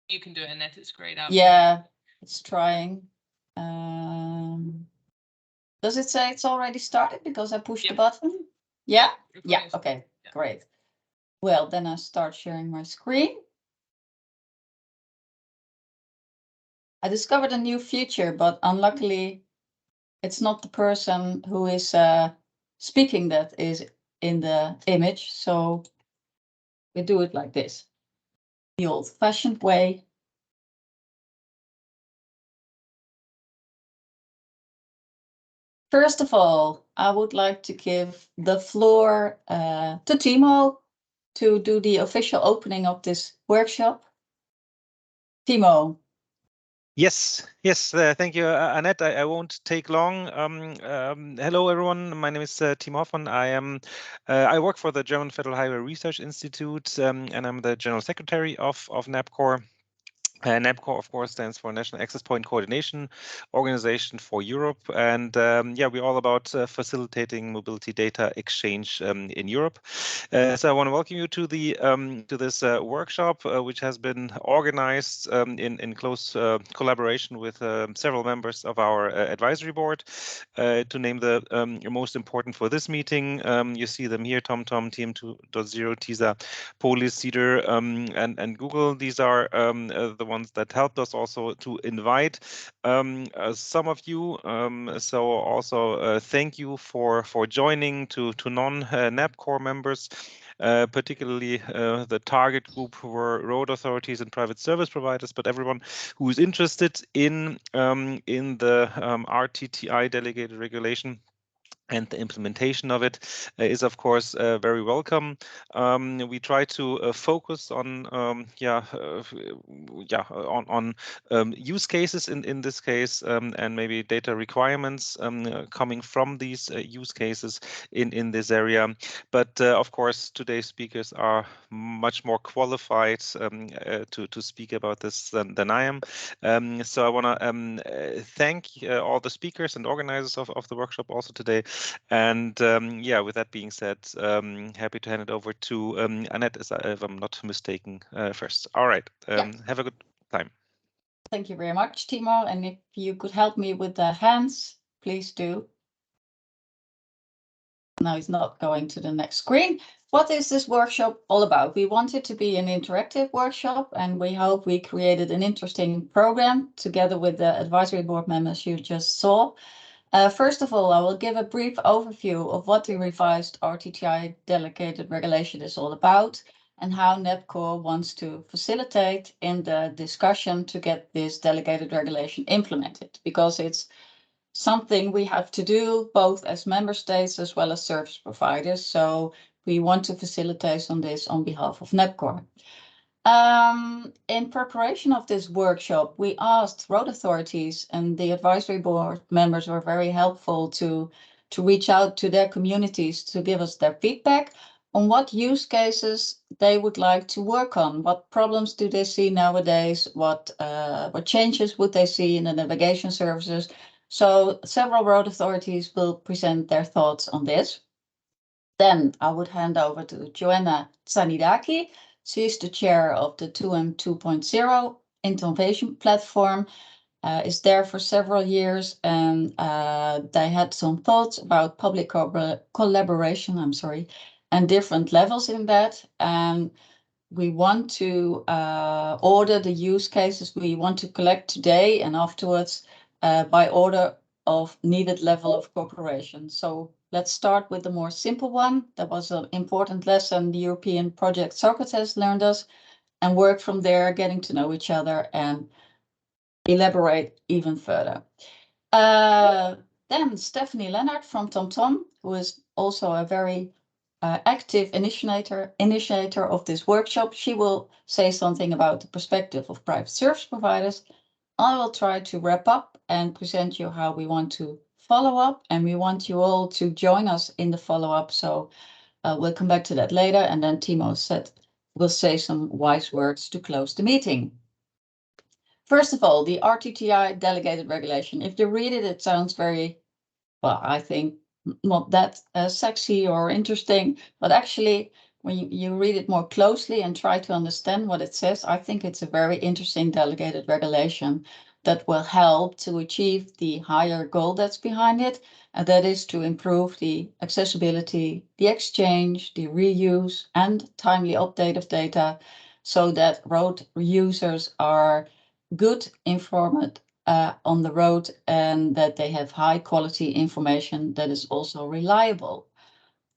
You can do it, Annette. It's great. Yeah, it's trying. Does it say it's already started because I pushed the button? Yeah? Yeah, okay, great. Well, then I start sharing my screen. I discovered a new feature, but unluckily, it's not the person who is speaking that is in the image. So we do it like this, the old-fashioned way. First of all, I would like to give the floor to Timo to do the official opening of this workshop. Timo. Yes, thank you, Annette. I won't take long. Hello, everyone. My name is Timo Hoffmann. I work for the German Federal Highway Research Institute, and I'm the General Secretary of NAPCORE. NAPCORE, of course, stands for National Access Point Coordination Organization for Europe, and we're all about facilitating mobility data exchange in Europe. So I want to welcome you to this workshop, which has been organized in close collaboration with several members of our advisory board. To name the most important for this meeting, you see them here: TomTom, TM2.0, TISA, Polis, Cedar, and Google. These are the ones that helped us also to invite some of you. So also thank you for joining to non-NAPCORE members. Particularly the target group were road authorities and private service providers, but everyone who is interested in the RTTI delegated regulation and the implementation of it is, of course, very welcome. We try to focus on use cases in this case, and maybe data requirements coming from these use cases in this area. But of course, today's speakers are much more qualified to speak about this than I am. So I want to thank all the speakers and organizers of the workshop also today. And with that being said, happy to hand it over to Annette, if I'm not mistaken, first. All right. Have a good time. Thank you very much, Timo. And if you could help me with the hands, please do. Now it's not going to the next screen. What is this workshop all about? We want it to be an interactive workshop, and we hope we created an interesting program together with the advisory board members you just saw. First of all, I will give a brief overview of what the revised RTTI delegated regulation is all about and how NAPCORE wants to facilitate in the discussion to get this delegated regulation implemented, because it's something we have to do both as member states as well as service providers. So we want to facilitate on this on behalf of NAPCORE. In preparation of this workshop, we asked road authorities, and the advisory board members were very helpful to reach out to their communities to give us their feedback on what use cases they would like to work on. What problems do they see nowadays? What changes would they see in the navigation services? So several road authorities will present their thoughts on this. Then I would hand over to Joanna Tsanidaki. She's the chair of the 2M 2.0 innovation platform, is there for several years, and they had some thoughts about public collaboration, and different levels in that. And we want to order the use cases we want to collect today and afterwards by order of needed level of cooperation. So let's start with the more simple one. That was an important lesson the European project Socrates learned us, and work from there, getting to know each other and elaborate even further. Then Stephanie Leonard from TomTom, who is also a very active initiator of this workshop. She will say something about the perspective of private service providers. I will try to wrap up and present you how we want to follow up, and we want you all to join us in the follow-up. So we'll come back to that later, and then Timo will say some wise words to close the meeting. First of all, the RTTI delegated regulation. If you read it, it sounds very, well, I think not that sexy or interesting, but actually when you read it more closely and try to understand what it says, I think it's a very interesting delegated regulation that will help to achieve the higher goal that's behind it, and that is to improve the accessibility, the exchange, the reuse, and timely update of data so that road users are good informed on the road and that they have high quality information that is also reliable.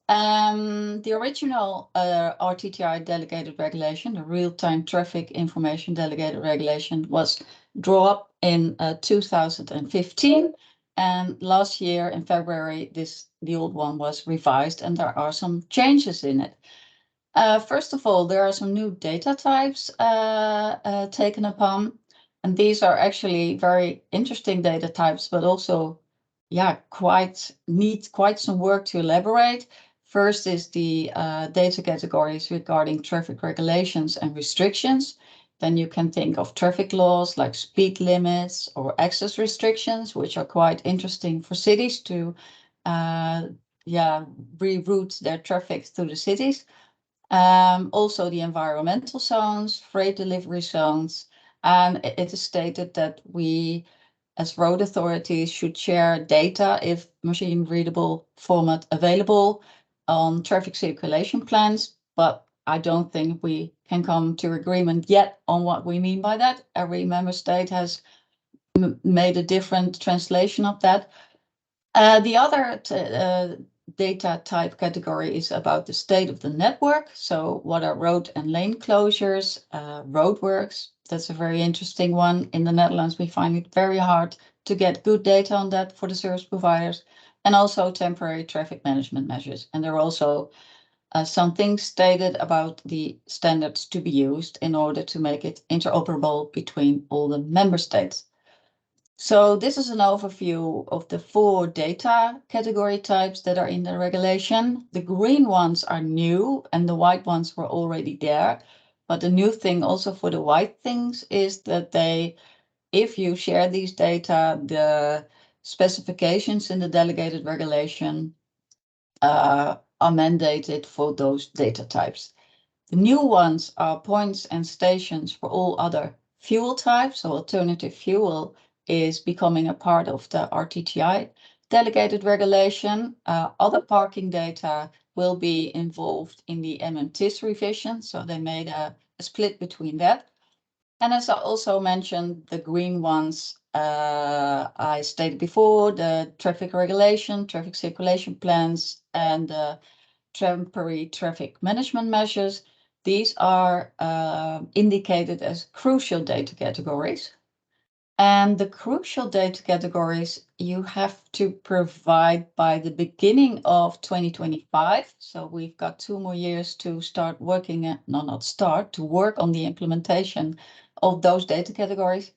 The original RTTI delegated regulation, the real-time traffic information delegated regulation, was drawn up in 2015, and last year in February, the old one was revised, and there are some changes in it. First of all, there are some new data types taken upon, and these are actually very interesting data types, but also, yeah, need quite some work to elaborate. First is the data categories regarding traffic regulations and restrictions. Then you can think of traffic laws like speed limits or access restrictions, which are quite interesting for cities to, reroute their traffic through the cities. Also the environmental zones, freight delivery zones, and it is stated that we, as road authorities, should share data if machine readable format available on traffic circulation plans, but I don't think we can come to agreement yet on what we mean by that. Every member state has made a different translation of that. The other data type category is about the state of the network. So what are road and lane closures, roadworks? That's a very interesting one. In the Netherlands, we find it very hard to get good data on that for the service providers, and also temporary traffic management measures. And there are also some things stated about the standards to be used in order to make it interoperable between all the member states. So this is an overview of the 4 data category types that are in the regulation. The green ones are new and the white ones were already there. But the new thing also for the white things is that if you share these data, the specifications in the delegated regulation are mandated for those data types. The new ones are points and stations for all other fuel types. So alternative fuel is becoming a part of the RTTI delegated regulation. Other parking data will be involved in the MMTIS revision. So they made a split between that. And as I also mentioned, the green ones, I stated before, the traffic regulation, traffic circulation plans, and temporary traffic management measures. These are indicated as crucial data categories. And the crucial data categories you have to provide by the beginning of 2025. So we've got 2 more years to start working, to work on the implementation of those data categories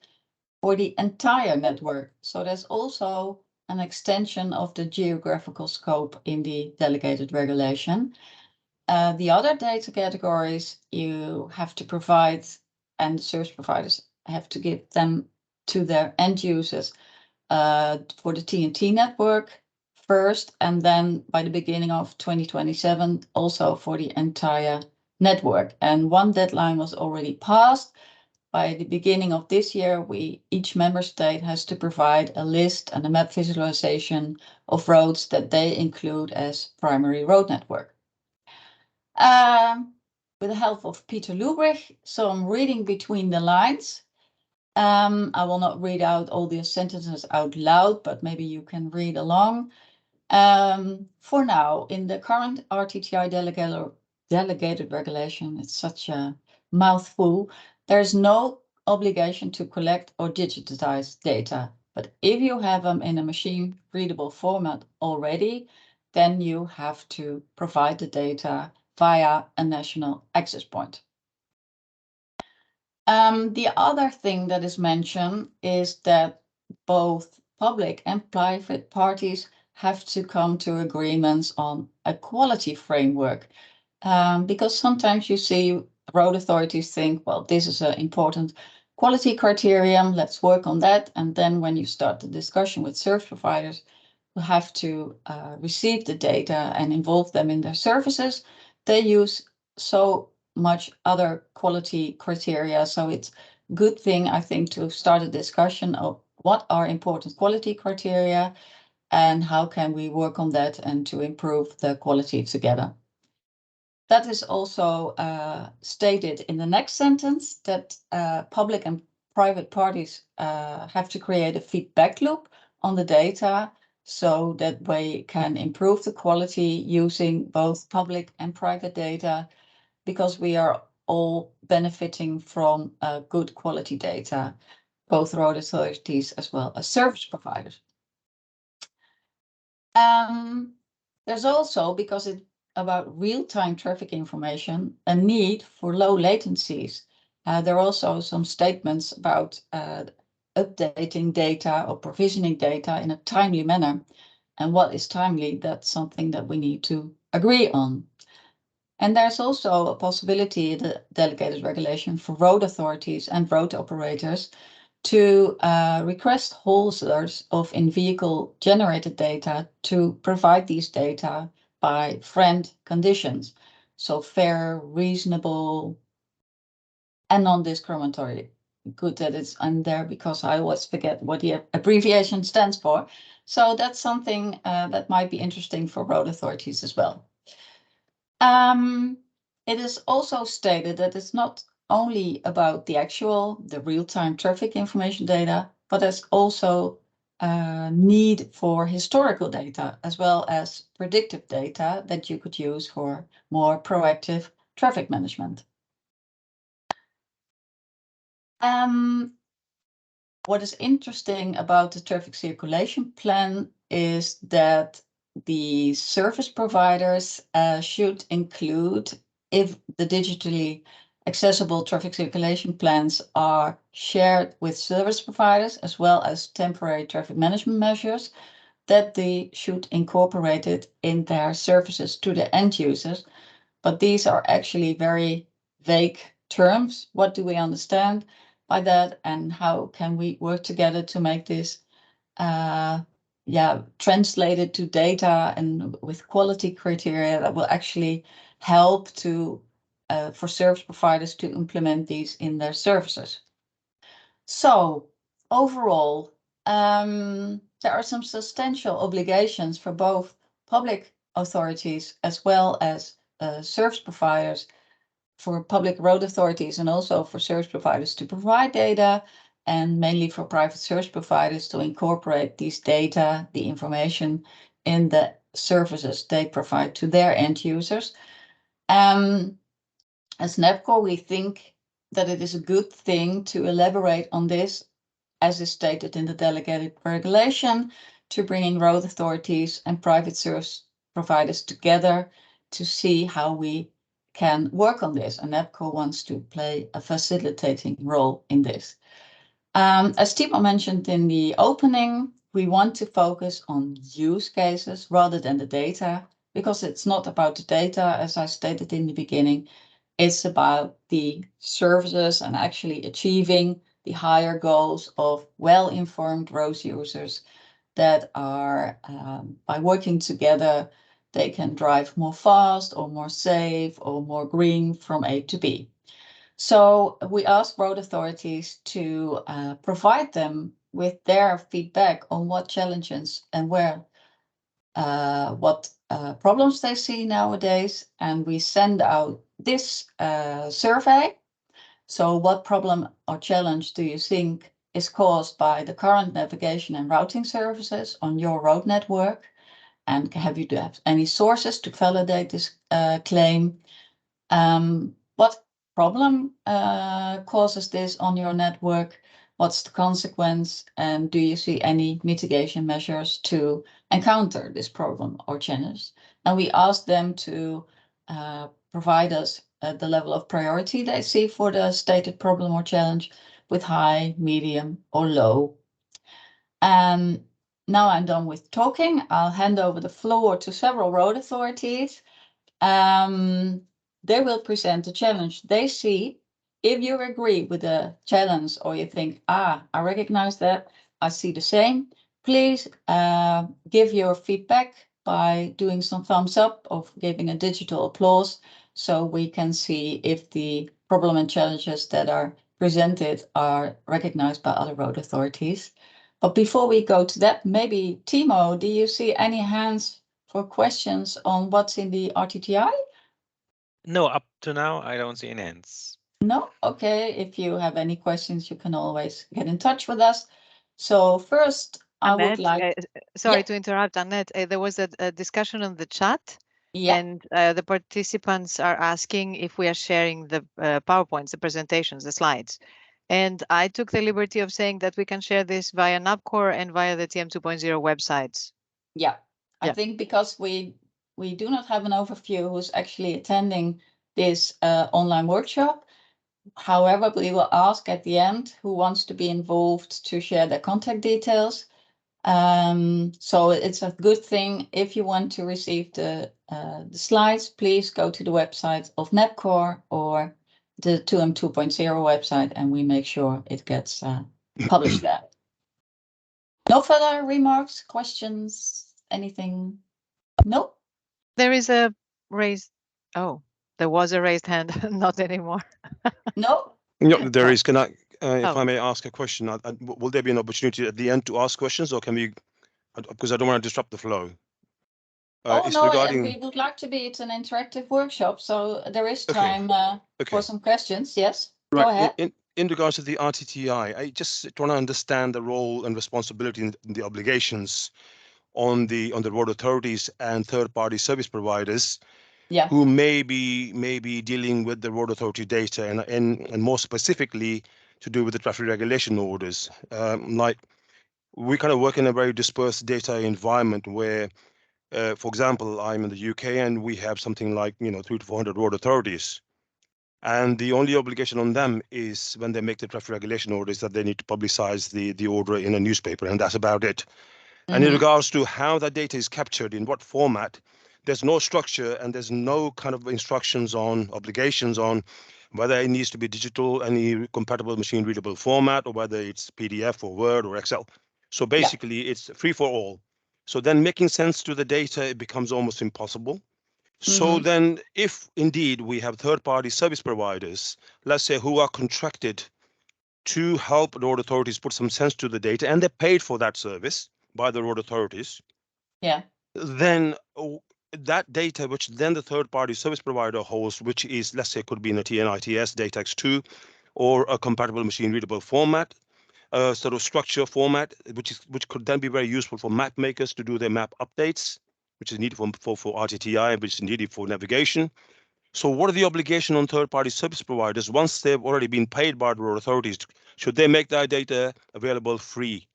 for the entire network. So there's also an extension of the geographical scope in the delegated regulation. The other data categories you have to provide, and the service providers have to give them to their end users for the TNT network first, and then by the beginning of 2027, also for the entire network. And one deadline was already passed. By the beginning of this year, each member state has to provide a list and a map visualization of roads that they include as primary road network. With the help of Peter Lubrecht, so I'm reading between the lines. I will not read out all the sentences out loud, but maybe you can read along. For now, in the current RTTI delegated regulation, it's such a mouthful, there's no obligation to collect or digitize data. But if you have them in a machine readable format already, then you have to provide the data via a national access point. The other thing that is mentioned is that both public and private parties have to come to agreements on a quality framework. Because sometimes you see road authorities think, well, this is an important quality criterion, let's work on that. And then when you start the discussion with service providers who have to receive the data and involve them in their services, they use so much other quality criteria. So it's a good thing, I think, to start a discussion of what are important quality criteria and how can we work on that and to improve the quality together. That is also stated in the next sentence, that public and private parties have to create a feedback loop on the data so that we can improve the quality using both public and private data, because we are all benefiting from good quality data, both road authorities as well as service providers. There's also, because it's about real-time traffic information, a need for low latencies. There are also some statements about updating data or provisioning data in a timely manner. And what is timely, that's something that we need to agree on. And there's also a possibility in the delegated regulation for road authorities and road operators to request wholesalers of in-vehicle generated data to provide these data by friend conditions. So fair, reasonable, and non-discriminatory. Good that it's in there, because I always forget what the abbreviation stands for. So that's something that might be interesting for road authorities as well. It is also stated that it's not only about the real-time traffic information data, but there's also a need for historical data as well as predictive data that you could use for more proactive traffic management. What is interesting about the traffic circulation plan is that the service providers should include, if the digitally accessible traffic circulation plans are shared with service providers as well as temporary traffic management measures, that they should incorporate it in their services to the end users. But these are actually very vague terms. What do we understand by that, and how can we work together to make this translated to data and with quality criteria that will actually help to for service providers to implement these in their services. So overall, there are some substantial obligations for both public authorities as well as service providers, for public road authorities and also for service providers to provide data, and mainly for private service providers to incorporate these data, the information, in the services they provide to their end users. As NAPCORE, we think that it is a good thing to elaborate on this, as is stated in the delegated regulation, to bringing road authorities and private service providers together to see how we can work on this. And NAPCORE wants to play a facilitating role in this. As Timo mentioned in the opening, we want to focus on use cases rather than the data, because it's not about the data, as I stated in the beginning. It's about the services and actually achieving the higher goals of well-informed road users that are, by working together, they can drive more fast or more safe or more green from A to B. So we ask road authorities to provide them with their feedback on what challenges and what problems they see nowadays. And we send out this survey. So what problem or challenge do you think is caused by the current navigation and routing services on your road network? And have you any sources to validate this claim? What problem causes this on your network? What's the consequence? And do you see any mitigation measures to encounter this problem or challenge? And we ask them to provide us the level of priority they see for the stated problem or challenge, with high, medium, or low. And now I'm done with talking. I'll hand over the floor to several road authorities. They will present the challenge they see. If you agree with the challenge or you think, I recognize that, I see the same, please give your feedback by doing some thumbs up or giving a digital applause so we can see if the problem and challenges that are presented are recognized by other road authorities. But before we go to that, maybe Timo, do you see any hands for questions on what's in the RTTI? No, up to now, I don't see any hands. No? Okay, if you have any questions, you can always get in touch with us. So first, I would like... sorry Yeah. to interrupt, Annette. There was a discussion on the chat, Yeah. and the participants are asking if we are sharing the PowerPoints, the presentations, the slides. And I took the liberty of saying that we can share this via NAPCORE and via the TM 2.0 websites. Yeah, I Yeah. think because we do not have an overview who's actually attending this online workshop. However, we will ask at the end who wants to be involved to share their contact details. So it's a good thing if you want to receive the slides, please go to the website of NAPCORE or the TM 2.0 website, and we make sure it gets published there. No further remarks, questions, anything? No? There is a raised, there was a raised hand, not anymore. No? No, there No. is. Can I, if Oh. I may ask a question, will there be an opportunity at the end to ask questions, or can we, because I don't want to disrupt the flow. It's No, regarding... we would like to be, it's an interactive workshop, so there is Okay. time for some questions. Yes, Right. Go ahead. In regards to the RTTI, I just want to understand the role and responsibility and the obligations on the road authorities and third-party service providers, Yeah. who may be dealing with the road authority data, and more specifically to do with the traffic regulation orders. Like, we kind of work in a very dispersed data environment where, for example, I'm in the UK and we have something like 300 to 400 road authorities. And the only obligation on them is when they make the traffic regulation orders that they need to publicize the order in a newspaper, and that's about it. And in regards to how that data is captured, in what format, there's no structure and there's no kind of instructions on obligations on whether it needs to be digital, any compatible machine readable format, or whether it's PDF or Word or Excel. So basically, it's free for all. So then making sense to the data, it becomes almost impossible. So then if indeed we have third-party service providers, let's say, who are contracted to help road authorities put some sense to the data, and they're paid for that service by the road authorities, Yeah. then that data, which then the third-party service provider holds, which is, let's say, could be in a TNITS, DataX2, or a compatible machine readable format, sort of structure format, which could then be very useful for map makers to do their map updates, which is needed for RTTI, which is needed for navigation. So what are the obligations on third-party service providers once they've already been paid by the road authorities? Should they make that data available free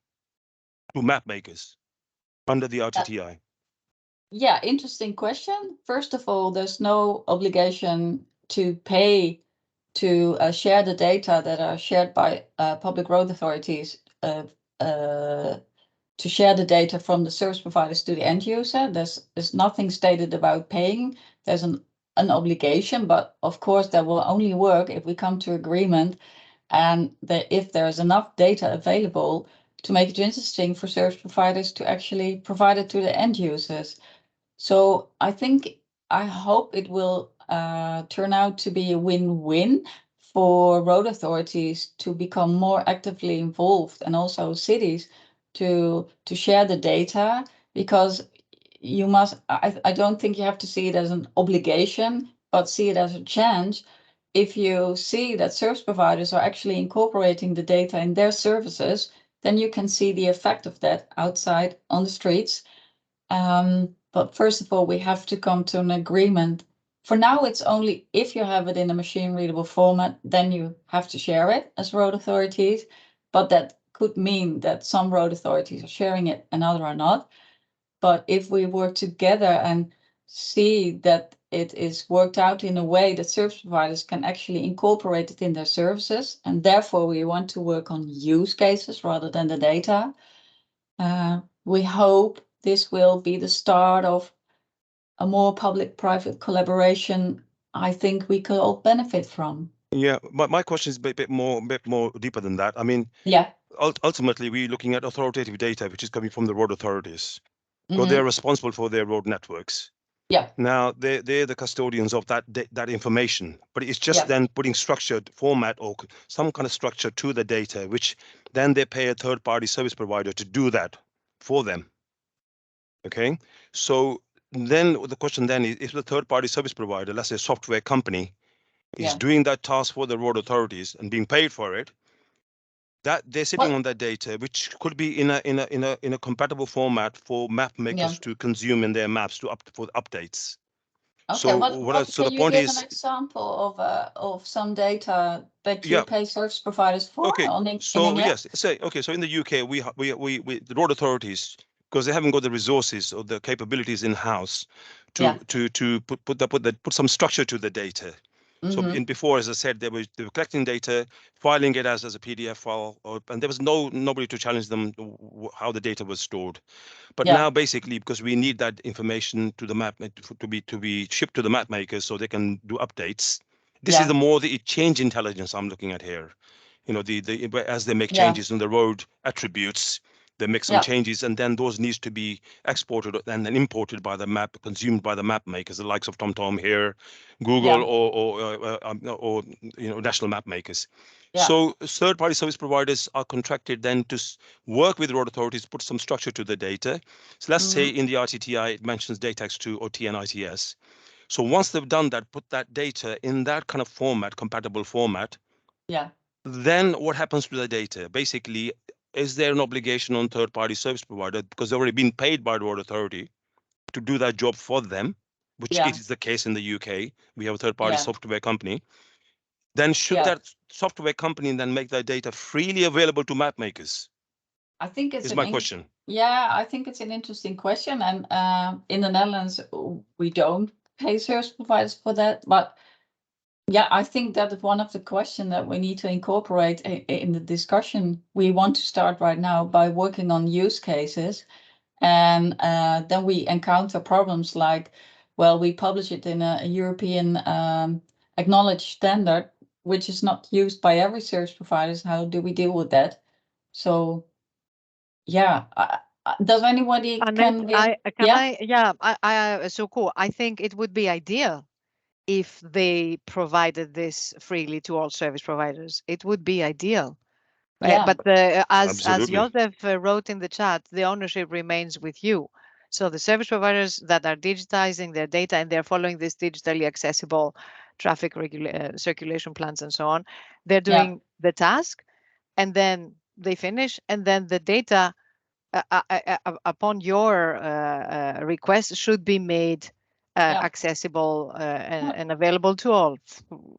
to map makers under the RTTI? Yeah, interesting question. First of all, there's no obligation to pay to share the data that are shared by public road authorities, to share the data from the service providers to the end user. There's nothing stated about paying. There's an obligation, but of course that will only work if we come to agreement, and that if there is enough data available to make it interesting for service providers to actually provide it to the end users. So I hope it will turn out to be a win-win for road authorities to become more actively involved, and also cities to share the data, because you must, I don't think you have to see it as an obligation, but see it as a chance. If you see that service providers are actually incorporating the data in their services, then you can see the effect of that outside on the streets. But first of all, we have to come to an agreement. For now, it's only if you have it in a machine readable format, then you have to share it as road authorities. But that could mean that some road authorities are sharing it and others are not. But if we work together and see that it is worked out in a way that service providers can actually incorporate it in their services, and therefore we want to work on use cases rather than the data, we hope this will be the start of a more public-private collaboration I think we could all benefit from. Yeah, my question is a bit more deeper than that. I mean, yeah, ultimately, we're looking at authoritative data, which is coming from the road authorities. So they're responsible for their road networks. Yeah. Now they're the custodians of that information, but it's just Yeah. then putting structured format or some kind of structure to the data, which then they pay a third-party service provider to do that for them. Okay, so then the question then is, if the third-party service provider, let's say a software company, is doing that task for the road authorities and being paid for it, that they're sitting on that data, which could be in a compatible format for map makers to consume in their maps for updates. Okay, so can the you point give is an example of some data that you Yeah. pay service providers for? Okay, in so England? yes, so in the UK, we the road authorities, because they haven't got the resources or the capabilities in house to put some structure to the data. So before, as I said, they were collecting data, filing it as a PDF file, and there was nobody to challenge them how the data was stored. But now, basically, because we need that information to the map to be shipped to the map makers so they can do updates. This is the change intelligence I'm looking at here. You know, as they make changes in the road attributes, they make some changes, and then those needs to be exported and then imported by the map, consumed by the map makers, the likes of TomTom here, Google, or national map makers. So third-party service providers are contracted then to work with road authorities, put some structure to the data. So let's say in the RTTI it mentions DataX2 or TNITS. So once they've done that, put that data in that kind of format, compatible format. Then what happens to the data? Basically, is there an obligation on third-party service provider, because they've already been paid by the road authority to do that job for them, which is the case in the UK. We have a third-party software company. Then should that software company then make that data freely available to map makers? I think it's my question. Yeah, I think it's an interesting question. And in the Netherlands, we don't pay service providers for that. But yeah, I think that is one of the questions that we need to incorporate in the discussion. We want to start right now by working on use cases. And then we encounter problems like, well, we publish it in a European acknowledged standard, which is not used by every service provider. How do we deal with that? So, yeah, does anybody so cool. I think it would be ideal if they provided this freely to all service providers. It would be ideal. But as Joseph wrote in the chat, the ownership remains with you. So the service providers that are digitizing their data and they're following this digitally accessible traffic circulation plans and so on, they're doing the task, and then they finish, and then the data upon your request should be made accessible and available to all.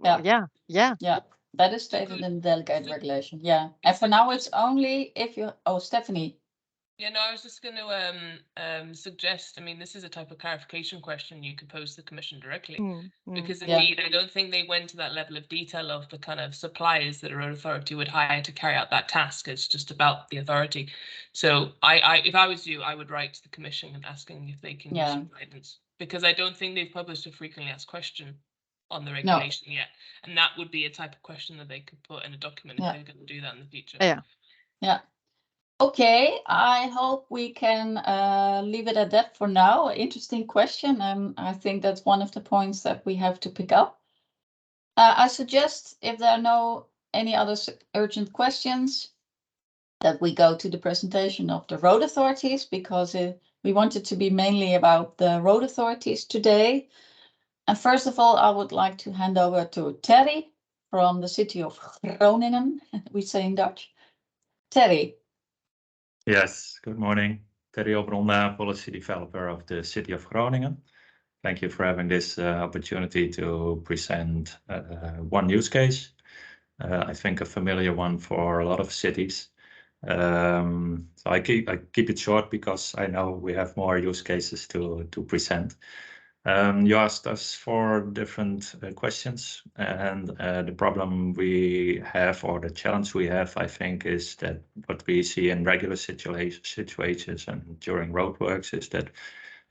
That is stated in the delegate regulation. And for now it's only if you Stephanie. Yeah, no, I was just going to suggest, I mean, this is a type of clarification question you could pose to the Commission directly, because indeed, I don't think they went to that level of detail of the kind of suppliers that a road authority would hire to carry out that task. It's just about the authority. So if I was you, I would write to the Commission and asking if they can give some guidance, because I don't think they've published a frequently asked question on the regulation yet. And that would be a type of question that they could put in a document if they're going to do that in the future. Okay, I hope we can leave it at that for now. Interesting question, and I think that's one of the points that we have to pick up. I suggest, if there are any other urgent questions, that we go to the presentation of the road authorities, because we want it to be mainly about the road authorities today. And first of all, I would like to hand over to Terry from the city of Groningen, we say in Dutch. Terry. Yes, good morning. Terry Obronda, policy developer of the city of Groningen. Thank you for having this opportunity to present one use case. I think a familiar one for a lot of cities. So I keep it short because I know we have more use cases to present. You asked us for different questions, and the problem we have, or the challenge we have, I think, is that what we see in regular situations and during roadworks is that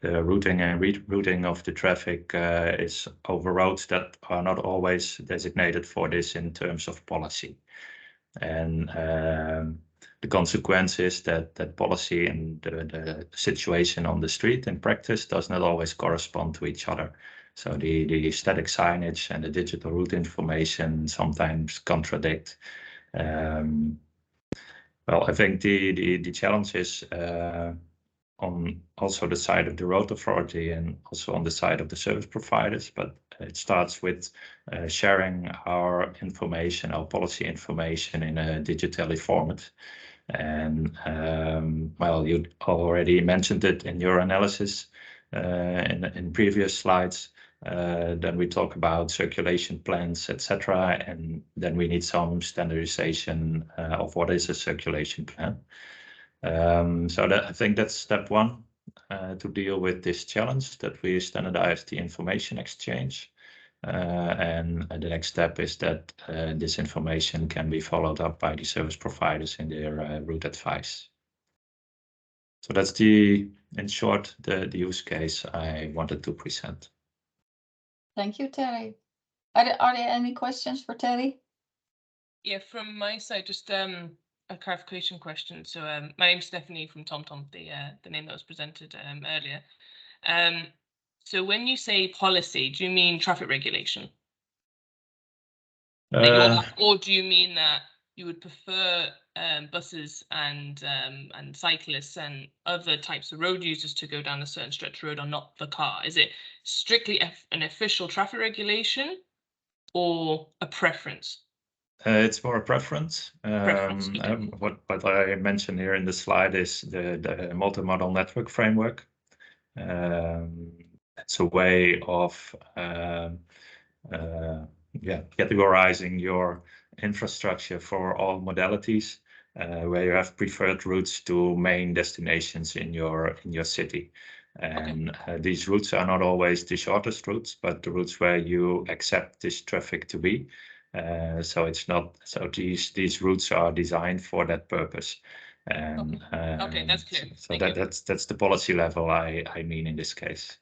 the routing and rerouting of the traffic is over roads that are not always designated for this in terms of policy. And the consequence is that policy and the situation on the street in practice does not always correspond to each other. So the static signage and the digital route information sometimes contradict. Well, I think the challenge is on also the side of the road authority and also on the side of the service providers, but it starts with sharing our information, our policy information in a digitally format. And well, you already mentioned it in your analysis in previous slides. Then we talk about circulation plans, etc. And then we need some standardization of what is a circulation plan. So I think that's step one to deal with this challenge, that we standardize the information exchange. And the next step is that this information can be followed up by the service providers in their route advice. So that's in short, the use case I wanted to present. Thank you, Terry. Are there any questions for Terry? Yeah, from my side, just a clarification question. So my name's Stephanie from TomTom, the name that was presented earlier. So when you say policy, do you mean traffic regulation? Or do you mean that you would prefer buses and cyclists and other types of road users to go down a certain stretch of road or not the car? Is it strictly an official traffic regulation or a preference? It's more a preference. Okay. What I mentioned here in the slide is the multimodal network framework. It's a way of categorizing your infrastructure for all modalities, where you have preferred routes to main destinations in your city. And these routes are not always the shortest routes, but the routes where you accept this traffic to be. So it's not. So these routes are designed for that purpose. And okay, that's clear. So that's the policy level I mean in this case.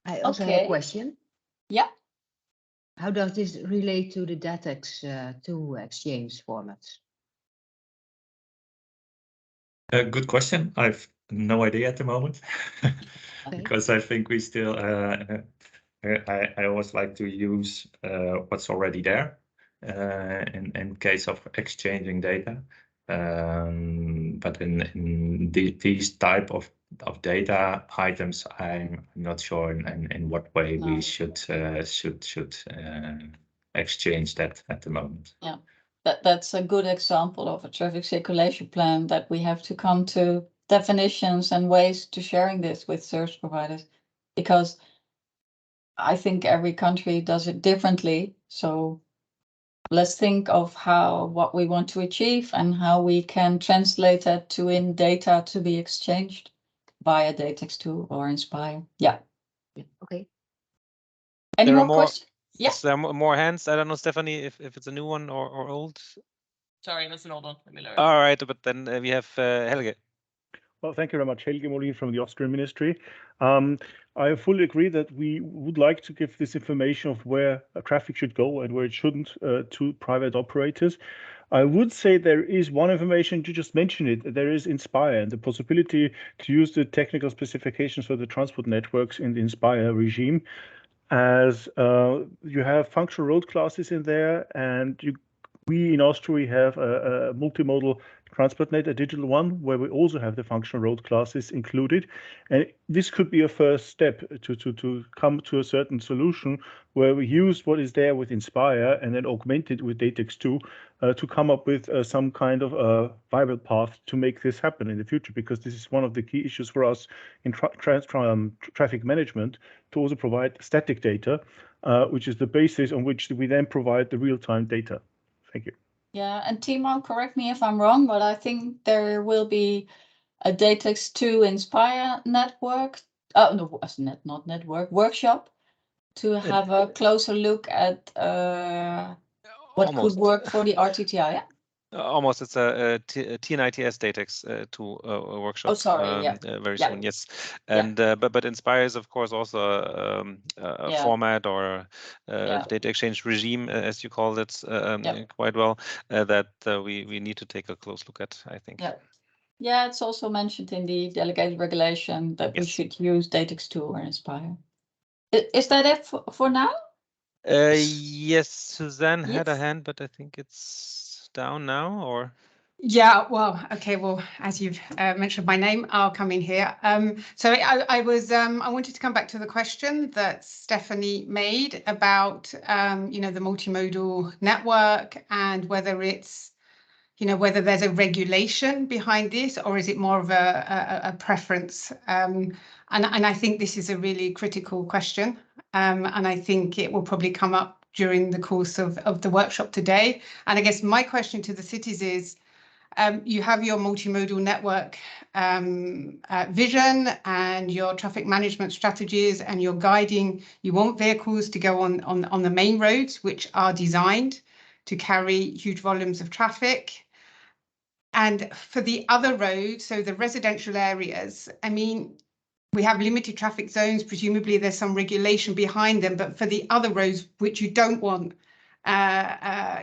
I also have a question. Yeah. How does this relate to the DATEX2 exchange formats? Good question. I've no idea at the moment, because I think we still. I always like to use what's already there in case of exchanging data. But in these type of data items, I'm not sure in what way we should exchange that at the moment. Yeah, that's a good example of a traffic circulation plan, that we have to come to definitions and ways to sharing this with service providers, because I think every country does it differently. So let's think of what we want to achieve and how we can translate that to in data to be exchanged via DATEX2 or Inspire. Yeah. Okay. Any more questions? Yes, there are more hands. I don't know, Stephanie, if it's a new one or old. Sorry, that's an old one. Let me lower it. All right, but then we have Helge. Well, thank you very much. Helge Molin from the Austrian Ministry. I fully agree that we would like to give this information of where traffic should go and where it shouldn't to private operators. I would say there is one information, you just mentioned it, there is Inspire, and the possibility to use the technical specifications for the transport networks in the Inspire regime, as you have functional road classes in there, and we in Austria have a multimodal transport net, a digital one, where we also have the functional road classes included. And this could be a first step to come to a certain solution where we use what is there with Inspire and then augment it with DATEX2 to come up with some kind of a viable path to make this happen in the future, because this is one of the key issues for us in traffic management, to also provide static data, which is the basis on which we then provide the real-time data. Thank you. Yeah, and Timo, correct me if I'm wrong, but I think there will be a DATEX2 Inspire network. No, not network, workshop, to have a closer look at what could work for the RTTI. Yeah? Almost, it's a TNITS DATEX 2 workshop. Oh, sorry, yeah. Very Yeah. soon, yes. And but Inspire is, of course, also a format or data exchange regime, as you called it, quite well, that we need to take a close look at, I think. Yeah, it's also mentioned in the delegated regulation that we should use DATEX 2 or Inspire. Is that it for now? Yes, Suzanne had a hand, but I think it's down now, or? Yeah, well, okay, well, as you've mentioned my name, I'll come in here. So I wanted to come back to the question that Stephanie made about, you know, the multimodal network and whether it's, you know, whether there's a regulation behind this or is it more of a preference? And I think this is a really critical question. And I think it will probably come up during the course of the workshop today. And I guess my question to the cities is, you have your multimodal network vision and your traffic management strategies, and you're guiding, you want vehicles to go on the main roads, which are designed to carry huge volumes of traffic. And for the other roads, so the residential areas, I mean, we have limited traffic zones, presumably there's some regulation behind them, but for the other roads, which you don't want,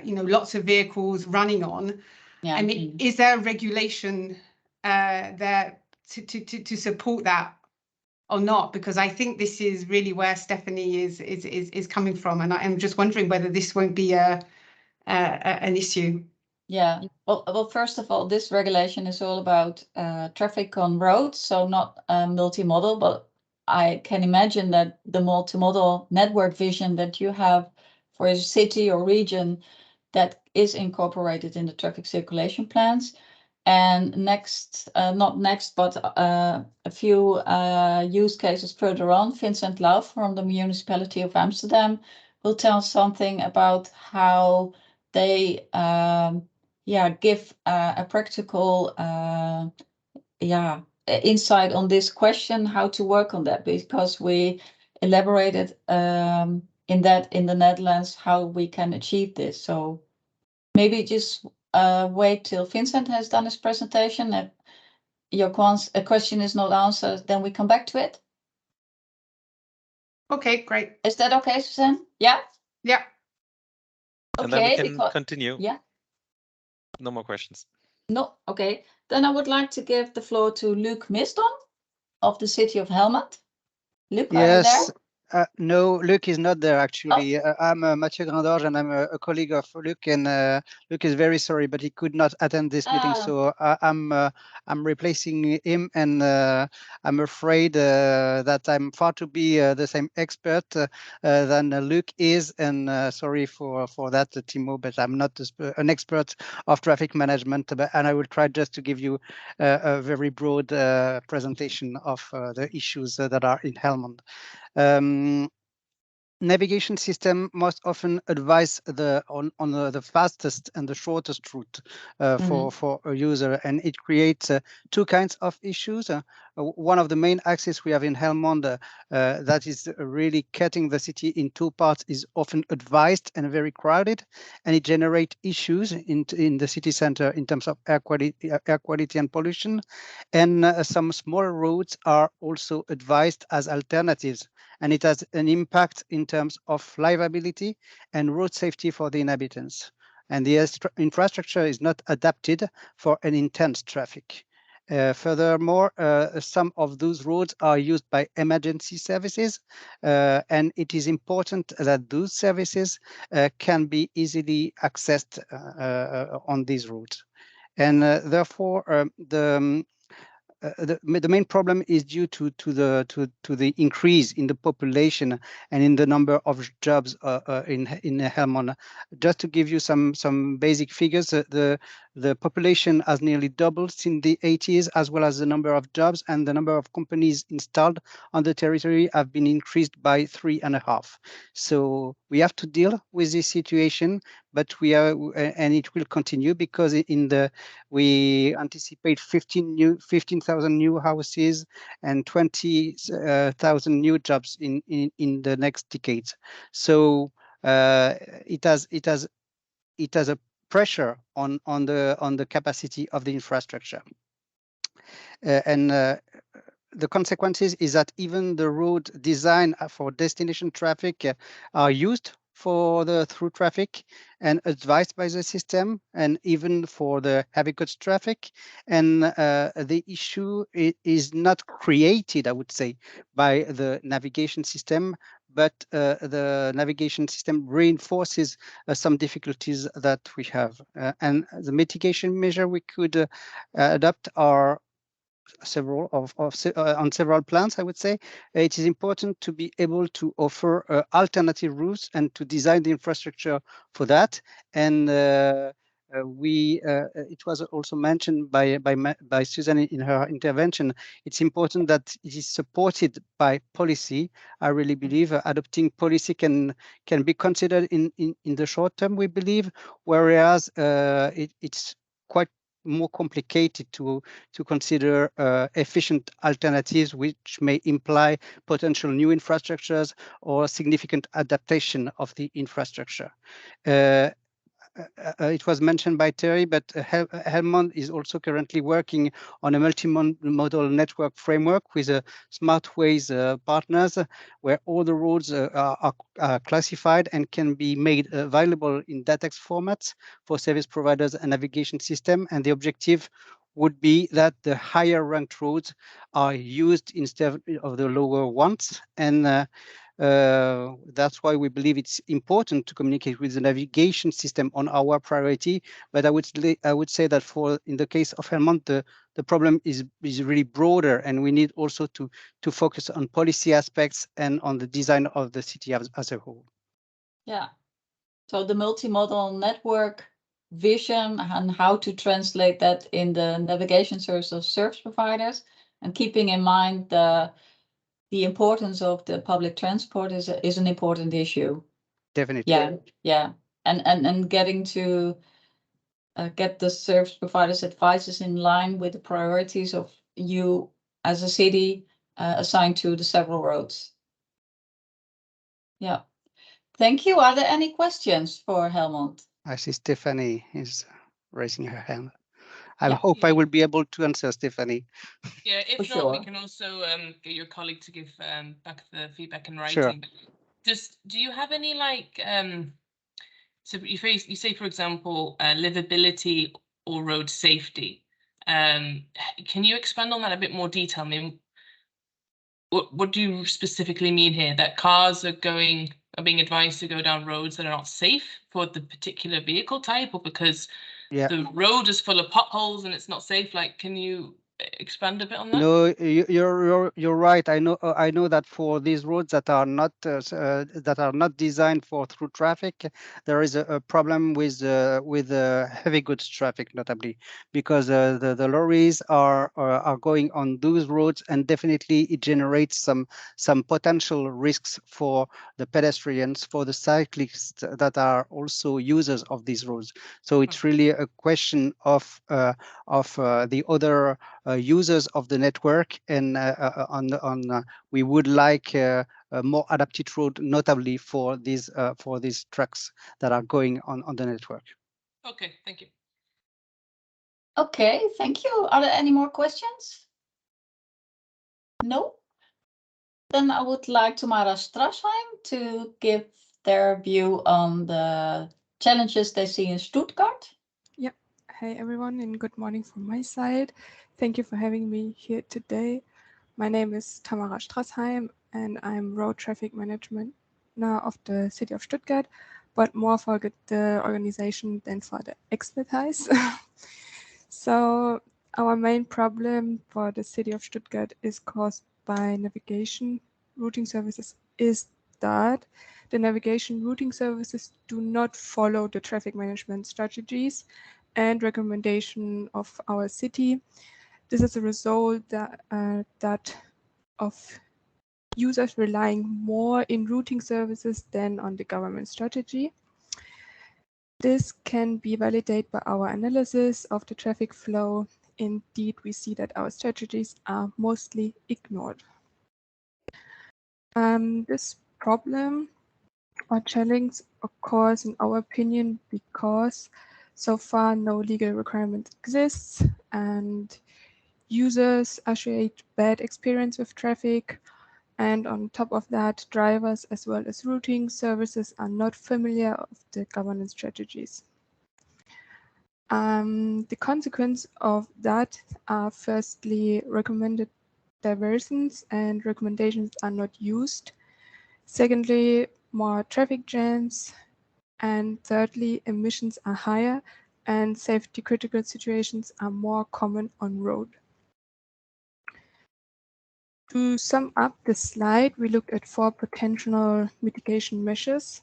you know, lots of vehicles running on, I mean, is there a regulation there to support that or not? Because I think this is really where Stephanie is coming from, and I'm just wondering whether this won't be an issue. Yeah. Well, first of all, this regulation is all about traffic on roads, so not multimodal. But I can imagine that the multimodal network vision that you have for a city or region that is incorporated in the traffic circulation plans. And next, not next, but a few use cases further on, Vincent Lau from the municipality of Amsterdam will tell something about how they give a practical insight on this question, how to work on that, because we elaborated in the Netherlands how we can achieve this. So maybe just wait till Vincent has done his presentation. If your question is not answered, then we come back to it. Okay, great. Is that okay, Suzanne? Yeah? Yeah. And then we can continue. Yeah. No more questions. No, okay. Then I would like to give the floor to Luc Misdon of the city of Helmond. Luc, are you there? No, Luc is not there, actually. I'm Mathieu Grandorge, and I'm a colleague of Luc, and Luc is very sorry, but he could not attend this meeting, so I'm replacing him, and I'm afraid that I'm far to be the same expert than Luc is, and sorry for that, Timo, but I'm not an expert of traffic management, and I will try just to give you a very broad presentation of the issues that are in Helmond. Navigation system most often advise on the fastest and the shortest route for a user, and it creates two kinds of issues. One of the main axes we have in Helmond that is really cutting the city in two parts is often advised and very crowded, and it generates issues in the city center in terms of air quality and pollution. And some smaller roads are also advised as alternatives, and it has an impact in terms of livability and road safety for the inhabitants. And the infrastructure is not adapted for an intense traffic. Furthermore, some of those roads are used by emergency services, and it is important that those services can be easily accessed on these roads. And therefore, the main problem is due to the increase in the population and in the number of jobs in Helmond. Just to give you some basic figures, the population has nearly doubled since the 80s, as well as the number of jobs, and the number of companies installed on the territory have been increased by 3.5. So we have to deal with this situation, but and it will continue, because we anticipate 15,000 new houses and 20,000 new jobs in the next decades. So it has a pressure on the capacity of the infrastructure. The consequences is that even the road design for destination traffic are used for the through traffic and advised by the system, and even for the heavy goods traffic. And the issue is not created, I would say, by the navigation system, but the navigation system reinforces some difficulties that we have. And the mitigation measure we could adopt are several on several plans. I would say it is important to be able to offer alternative routes and to design the infrastructure for that. And it was also mentioned by Susan in her intervention. It's important that it is supported by policy. I really believe adopting policy can be considered in the short term, we believe, whereas it's quite more complicated to consider efficient alternatives, which may imply potential new infrastructures or significant adaptation of the infrastructure. It was mentioned by Terry, but Helmond is also currently working on a multimodal network framework with SmartWays partners, where all the roads are classified and can be made available in DATEX formats for service providers and navigation system. And the objective would be that the higher ranked roads are used instead of the lower ones. And that's why we believe it's important to communicate with the navigation system on our priority. But I would say that in the case of Helmond, the problem is really broader, and we need also to focus on policy aspects and on the design of the city as a whole. Yeah. So the multimodal network vision and how to translate that in the navigation service of service providers, and keeping in mind the importance of the public transport is an important issue. Definitely. Yeah. And getting to get the service providers' advices in line with the priorities of you as a city assigned to the several roads. Yeah. Thank you. Are there any questions for Helmond? I see Stephanie is raising her hand. I hope I will be able to answer, Stephanie. Yeah, if not, we can also get your colleague to give back the feedback in writing. Sure. Do you have any so you say, for example, livability or road safety? Can you expand on that a bit more detail? I mean, what do you specifically mean here? That cars are being advised to go down roads that are not safe for the particular vehicle type, or because the road is full of potholes and it's not safe? Like, can you expand a bit on that? No, you're right. I know that for these roads that are not designed for through traffic, there is a problem with heavy goods traffic, notably because the lorries are going on those roads, and definitely it generates some potential risks for the pedestrians, for the cyclists that are also users of these roads. So it's really a question of the other users of the network, and we would like a more adapted road, notably for these trucks that are going on the network. Okay, thank you. Okay, thank you. Are there any more questions? No? Then I would like Tamara Strasheim to give their view on the challenges they see in Stuttgart. Yeah. Hey everyone, and good morning from my side. Thank you for having me here today. My name is Tamara Strasheim, and I'm road traffic management of the city of Stuttgart, but more for the organization than for the expertise. So our main problem for the city of Stuttgart is caused by navigation routing services is that the navigation routing services do not follow the traffic management strategies and recommendation of our city. This is a result that of users relying more in routing services than on the government strategy. This can be validated by our analysis of the traffic flow. Indeed, we see that our strategies are mostly ignored. This problem or challenge occurs, in our opinion, because So far, no legal requirement exists, and users associate bad experience with traffic. And on top of that, drivers as well as routing services are not familiar with the governance strategies. The consequence of that are firstly recommended diversions and recommendations are not used. Secondly, more traffic jams. And thirdly, emissions are higher and safety critical situations are more common on road. To sum up the slide, we looked at 4 potential mitigation measures.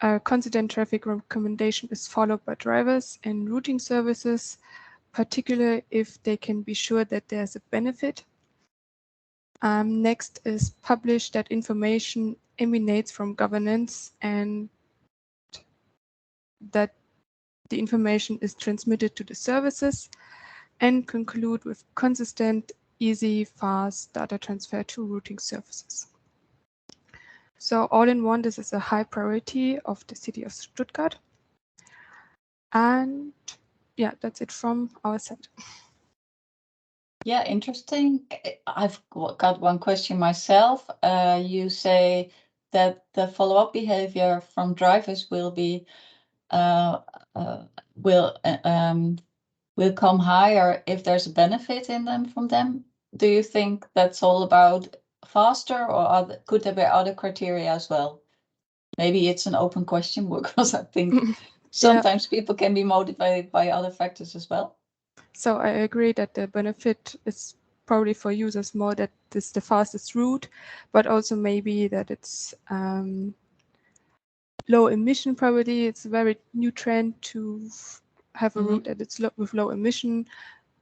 A consistent traffic recommendation is followed by drivers and routing services, particularly if they can be sure that there's a benefit. Next is publish that information emanates from governance and that the information is transmitted to the services, and conclude with consistent, easy, fast data transfer to routing services. So all in one, this is a high priority of the city of Stuttgart. And yeah, that's it from our side. Yeah, interesting. I've got one question myself. You say that the follow-up behavior from drivers will be will come higher if there's a benefit in them from them. Do you think that's all about faster, or could there be other criteria as well? Maybe it's an open question because I think sometimes people can be motivated by other factors as well. So I agree that the benefit is probably for users more that this is the fastest route, but also maybe that it's low emission. Probably it's a very new trend to have a route that it's with low emission,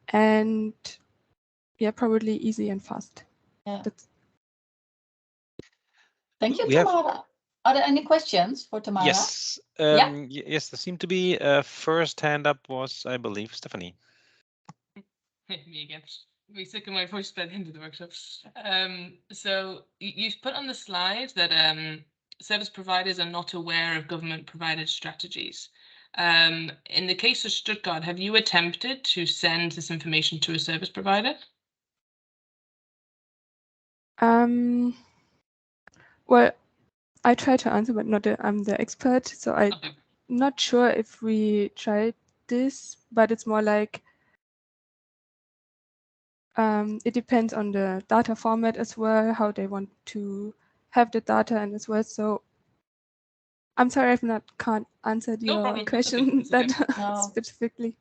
and yeah, probably easy and fast. Yeah. Thank you, Tamara. Are there any questions for Tamara? Yes. Yes, there seemed to be. First hand up was, I believe, Stephanie. Me again. I'll be sick of my voice by the end of the workshop. So you've put on the slide that service providers are not aware of government-provided strategies. In the case of Stuttgart, have you attempted to send this information to a service provider? Well, I try to answer, but not I'm the expert, so I'm not sure if we tried this, but it's more like it depends on the data format as well, how they want to have the data and as well. So I'm sorry can't answer your question that specifically.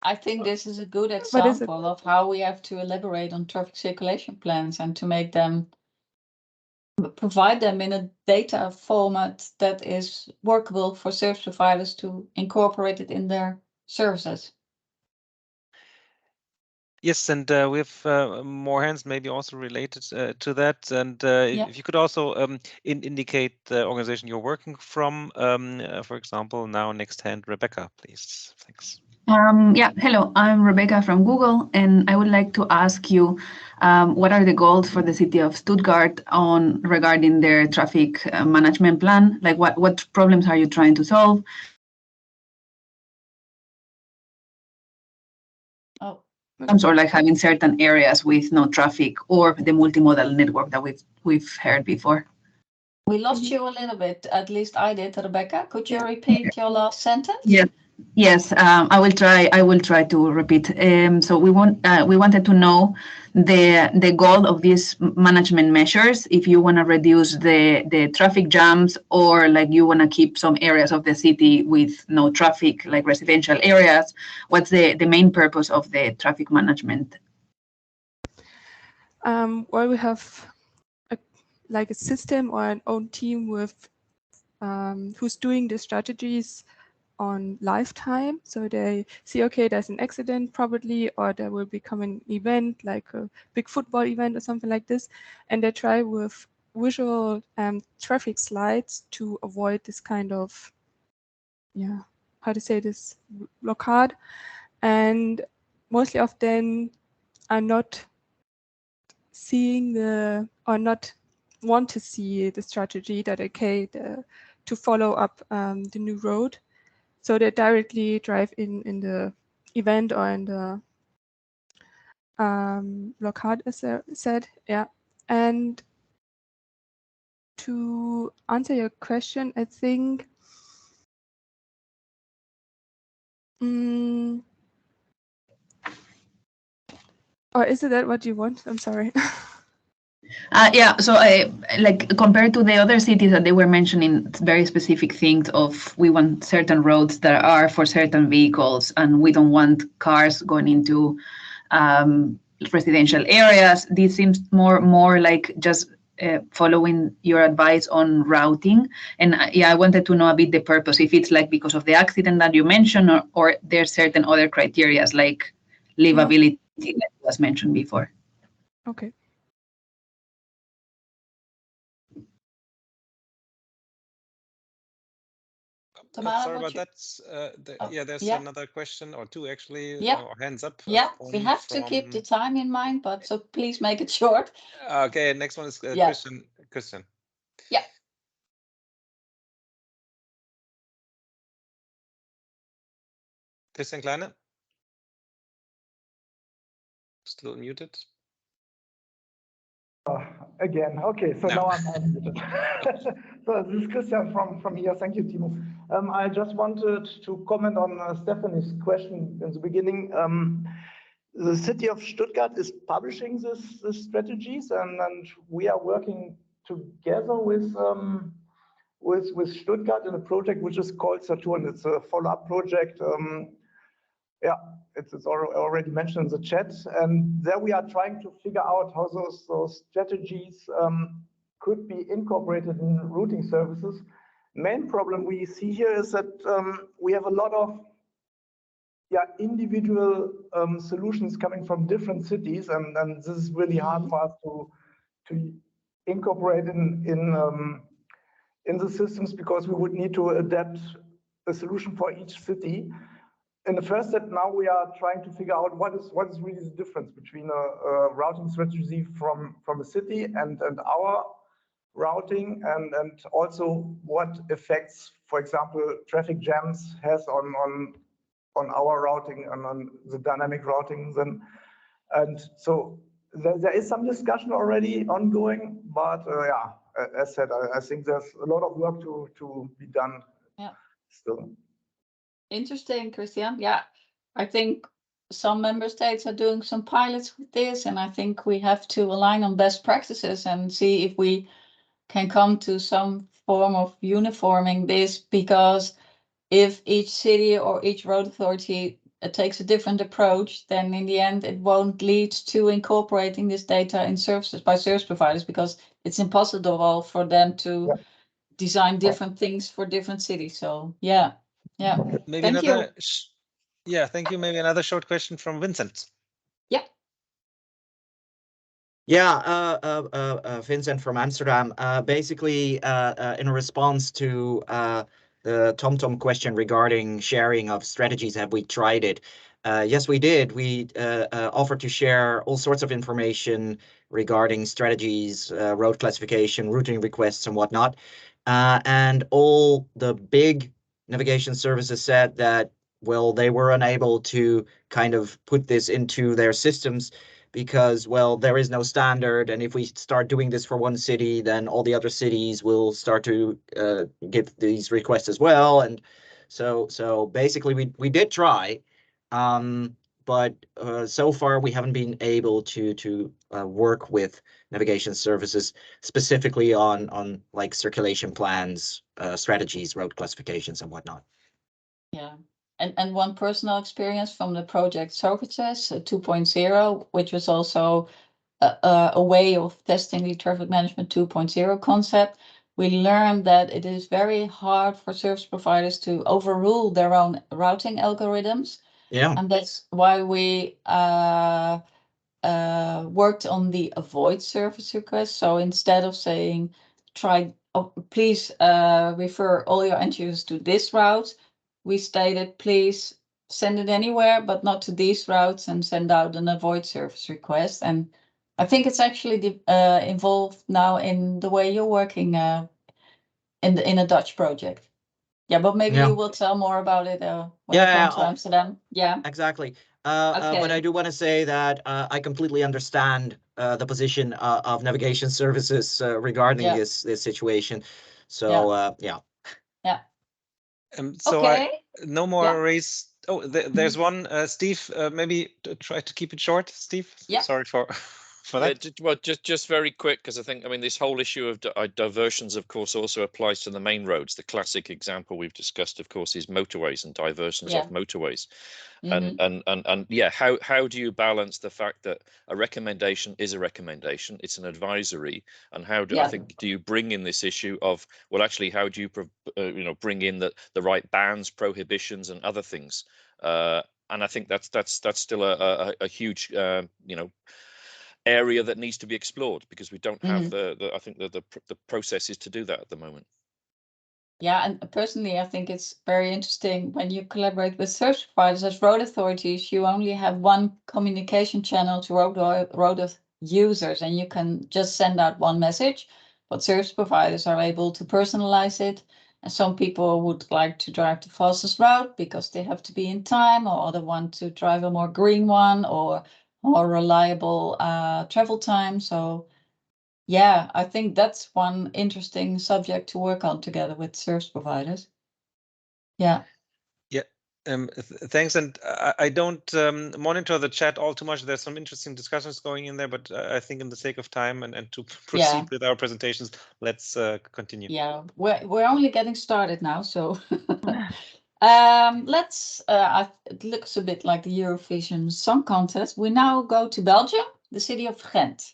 I think this is a good example of how we have to elaborate on traffic circulation plans and to make them provide them in a data format that is workable for service providers to incorporate it in their services. Yes, and we have more hands maybe also related to that. And if you could also indicate the organization you're working from, for example, now next hand, Rebecca, please. Thanks. Yeah, hello, I'm Rebecca from Google, and I would like to ask you what are the goals for the city of Stuttgart regarding their traffic management plan? Like what problems are you trying to solve? Or like having certain areas with no traffic, or the multimodal network that we've heard before. We lost you a little bit, at least I did, Rebecca. Could you repeat your last sentence? Yes, I will try to repeat. So we wanted to know the goal of these management measures. If you want to reduce the traffic jams, or like you want to keep some areas of the city with no traffic, like residential areas. What's the main purpose of the traffic management? Well, we have a system or an own team with who's doing the strategies on lifetime. So they see, okay, there's an accident probably, or there will become an event like a big football event or something like this. And they try with visual traffic slides to avoid this kind of, how to say this, blockade. And mostly of them are not seeing or not want to see the strategy that, okay, to follow up the new road. So they directly drive in the event or in the locale, as I said. Yeah. And to answer your question, I think or is it that what you want? I'm sorry. Yeah, so like compared to the other cities that they were mentioning, very specific things of we want certain roads that are for certain vehicles, and we don't want cars going into residential areas. This seems more like just following your advice on routing. And yeah, I wanted to know a bit the purpose, if it's like because of the accident that you mentioned, or there's certain other criterias like livability that was mentioned before. Okay. Sorry about that. Yeah, there's another question or two actually. Or hands up. Yeah, we have to keep the time in mind, but so please make it short. Okay, next one is Christian. Christian. Yeah. Christian Kleine. Still muted. Again, okay, so now I'm unmuted. So this is Christian from here. Thank you, Timo. I just wanted to comment on Stephanie's question in the beginning. The city of Stuttgart is publishing these strategies, and we are working together with Stuttgart in a project which is called Saturn. It's a follow-up project. Yeah, it's already mentioned in the chat, and there we are trying to figure out how those strategies could be incorporated in routing services. Main problem we see here is that we have a lot of individual solutions coming from different cities, and this is really hard for us to incorporate in the systems, because we would need to adapt a solution for each city. In the first step, now we are trying to figure out what is really the difference between a routing strategy from a city and our routing, and also what effects, for example, traffic jams has on our routing and on the dynamic routing. And so there is some discussion already ongoing, but yeah, as said, I think there's a lot of work to be done. Yeah. Still. Interesting, Christian. Yeah, I think some member states are doing some pilots with this, and I think we have to align on best practices and see if we can come to some form of uniforming this, because if each city or each road authority takes a different approach, then in the end it won't lead to incorporating this data in services by service providers, because it's impossible for them to design different things for different cities. So yeah. Maybe thank another. you. Thank you. Maybe another short question from Vincent. Yeah, Vincent from Amsterdam. Basically, in response to the TomTom question regarding sharing of strategies, have we tried it? Yes, we did. We offered to share all sorts of information regarding strategies, road classification, routing requests, and whatnot. And all the big navigation services said that, well, they were unable to kind of put this into their systems because, well, there is no standard. And if we start doing this for one city, then all the other cities will start to give these requests as well. And so basically we did try, but so far we haven't been able to work with navigation services specifically on like circulation plans, strategies, road classifications, and whatnot. Yeah. And one personal experience from the project Socrates 2.0, which was also a way of testing the traffic management 2.0 concept. We learned that it is very hard for service providers to overrule their own routing algorithms. Yeah. And that's why we worked on the avoid service request. So instead of saying, please refer all your end users to this route, we stated, please send it anywhere, but not to these routes, and send out an avoid service request. And I think it's actually involved now in the way you're working in a Dutch project. Yeah, but maybe you will tell more about it when I come to Amsterdam. Yeah, exactly. But I do want to say that I completely understand the position of navigation services regarding this situation. So yeah. So okay. No more raise. Oh, there's one. Steve, maybe try to keep it short. Steve, sorry for that. Well, just very quick, because I mean, this whole issue of diversions, of course, also applies to the main roads. The classic example we've discussed, of course, is motorways and diversions off motorways. And yeah, how do you balance the fact that a recommendation is a recommendation, it's an advisory, and how do I think do you bring in this issue of, well, actually, how do you bring in the right bans, prohibitions, and other things? And I think that's still a huge area that needs to be explored, because we don't have I think the processes to do that at the moment. Yeah, and personally, I think it's very interesting when you collaborate with service providers as road authorities. You only have one communication channel to road users, and you can just send out one message. But service providers are able to personalize it. And some people would like to drive the fastest route because they have to be in time, or other want to drive a more green one or more reliable travel time. So yeah, I think that's one interesting subject to work on together with service providers. Yeah. Yeah. Thanks. And I don't monitor the chat all too much. There's some interesting discussions going in there, but I think in the sake of time and to proceed with our presentations, let's continue. Yeah, we're only getting started now, so let's. It looks a bit like the Eurovision Song Contest. We now go to Belgium, the city of Ghent.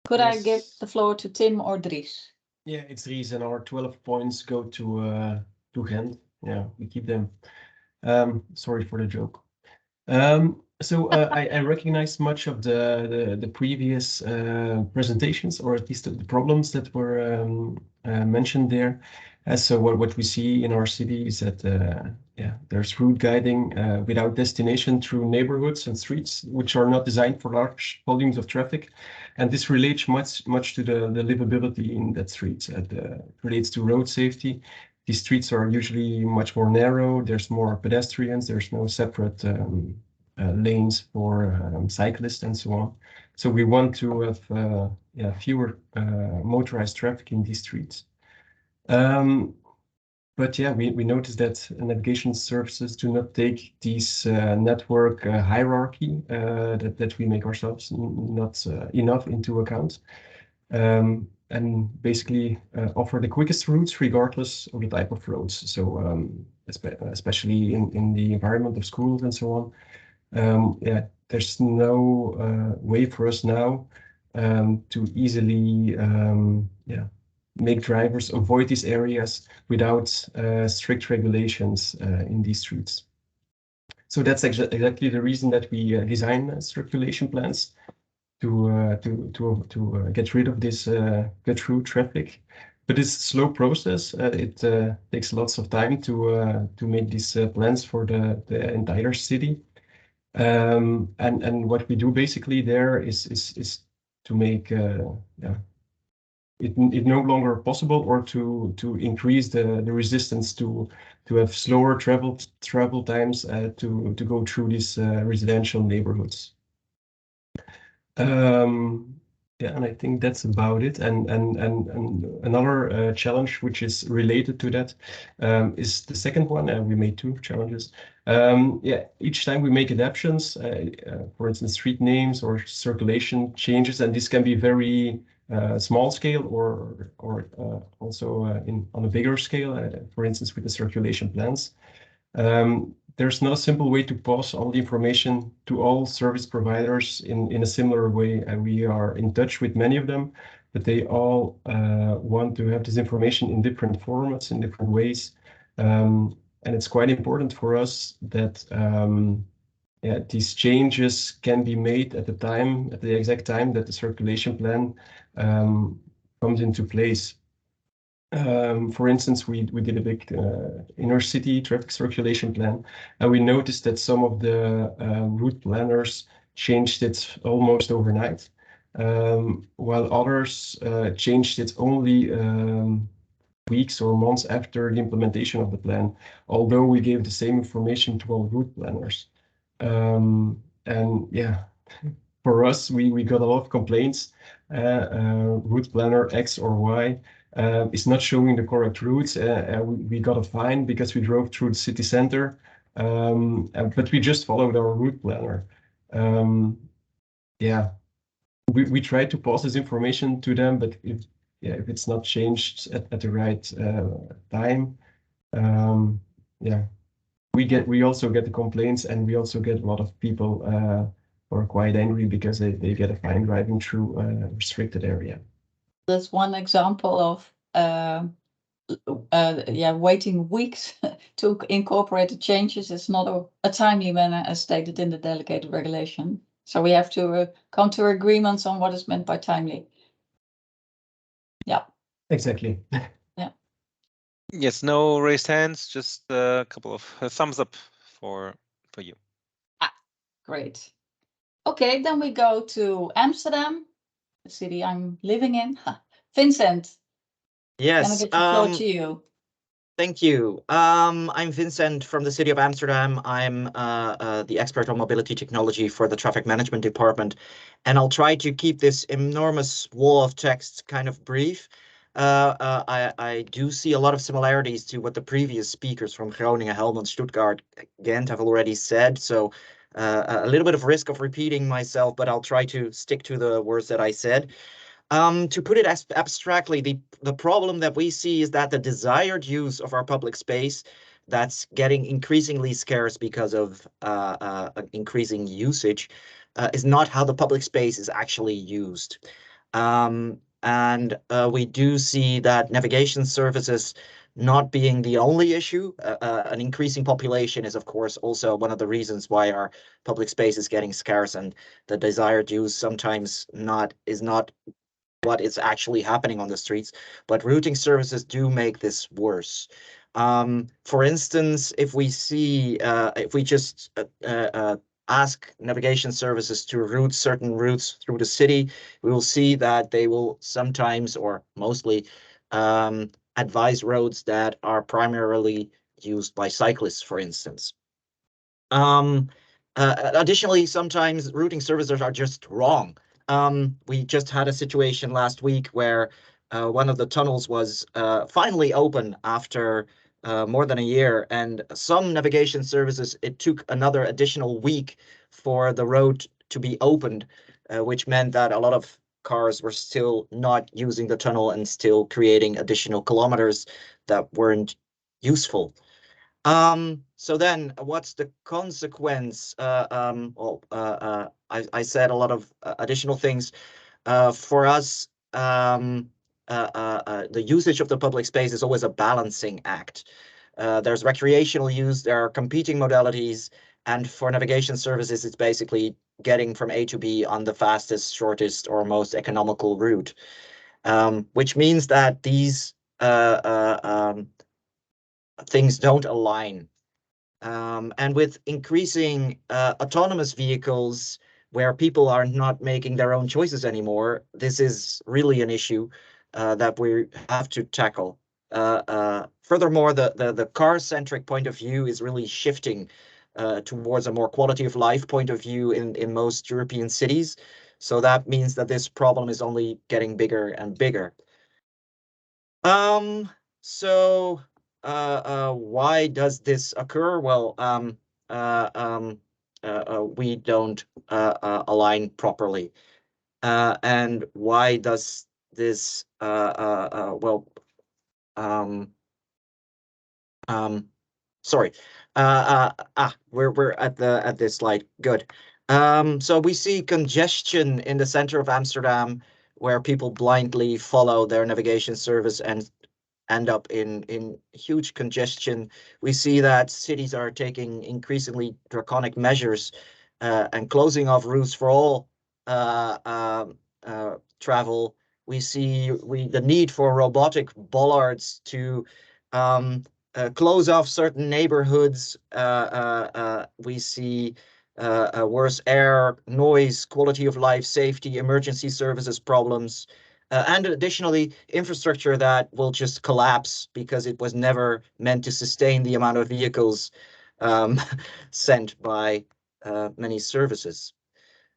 Could I give the floor to Tim or Dries? Yeah, it's Dries, and our 12 points go to Ghent. Yeah, we keep them. Sorry for the joke. So I recognize much of the previous presentations, or at least the problems that were mentioned there. So what we see in our city is that there's route guiding without destination through neighborhoods and streets, which are not designed for large volumes of traffic, and this relates much to the livability in that streets. It relates to road safety. These streets are usually much more narrow. There's more pedestrians. There's no separate lanes for cyclists and so on. So we want to have fewer motorized traffic in these streets. But yeah, we noticed that navigation services do not take these network hierarchy that we make ourselves not enough into account. And basically offer the quickest routes regardless of the type of roads. So especially in the environment of schools and so on, there's no way for us now to easily make drivers avoid these areas without strict regulations in these streets. So that's exactly the reason that we design circulation plans to get rid of this get-through traffic. But it's a slow process. It takes lots of time to make these plans for the entire city. And what we do basically there is to make it no longer possible, or to increase the resistance to have slower travel times to go through these residential neighborhoods. And I think that's about it. And another challenge which is related to that is the second one. We made two challenges. Each time we make adaptations, for instance, street names or circulation changes, and this can be very small scale or also on a bigger scale, for instance, with the circulation plans. There's not a simple way to pass all the information to all service providers in a similar way. And we are in touch with many of them, but they all want to have this information in different formats, in different ways. And it's quite important for us that these changes can be made at the exact time that the circulation plan comes into place. For instance, we did a big inner city traffic circulation plan, and we noticed that some of the route planners changed it almost overnight, while others changed it only weeks or months after the implementation of the plan, although we gave the same information to all route planners. And yeah, for us, we got a lot of complaints. Route planner X or Y is not showing the correct routes. We got a fine because we drove through the city center, but we just followed our route planner. Yeah, we tried to pass this information to them, but if it's not changed at the right time, yeah, we also get the complaints, and we also get a lot of people who are quite angry because they get a fine driving through a restricted area. That's one example of waiting weeks to incorporate the changes is not a timely manner as stated in the delegated regulation. So we have to come to agreements on what is meant by timely. Yeah. Exactly. Yeah. Yes, no raised hands, just a couple of thumbs up for you. Great. Okay, then we go to Amsterdam, the city I'm living in. Vincent. Yes. Can I get the floor to you? Thank you. I'm Vincent from the city of Amsterdam. I'm the expert on mobility technology for the traffic management department, and I'll try to keep this enormous wall of text kind of brief. I do see a lot of similarities to what the previous speakers from Groningen, Helmond, Stuttgart, Ghent have already said. So a little bit of risk of repeating myself, but I'll try to stick to the words that I said. To put it abstractly, the problem that we see is that the desired use of our public space that's getting increasingly scarce because of increasing usage is not how the public space is actually used. And we do see that navigation services not being the only issue. An increasing population is, of course, also one of the reasons why our public space is getting scarce, and the desired use sometimes is not what is actually happening on the streets, but routing services do make this worse. For instance, if we just ask navigation services to route certain routes through the city, we will see that they will sometimes or mostly advise roads that are primarily used by cyclists, for instance. Additionally, sometimes routing services are just wrong. We just had a situation last week where one of the tunnels was finally open after more than a year, and some navigation services, it took another additional week for the road to be opened, which meant that a lot of cars were still not using the tunnel and still creating additional kilometers that weren't useful. So then what's the consequence? I said a lot of additional things. For us, the usage of the public space is always a balancing act. There's recreational use, there are competing modalities, and for navigation services, it's basically getting from A to B on the fastest, shortest, or most economical route, which means that these things don't align. And with increasing autonomous vehicles where people are not making their own choices anymore, this is really an issue that we have to tackle. Furthermore, the car-centric point of view is really shifting towards a more quality of life point of view in most European cities. So that means that this problem is only getting bigger and bigger. So why does this occur? Well, we don't align properly. And why does this? Sorry. We're at this slide. Good. So we see congestion in the center of Amsterdam, where people blindly follow their navigation service and end up in huge congestion. We see that cities are taking increasingly draconic measures and closing off routes for all travel. We see the need for robotic bollards to close off certain neighborhoods. We see worse air, noise, quality of life, safety, emergency services problems. And additionally, infrastructure that will just collapse because it was never meant to sustain the amount of vehicles sent by many services.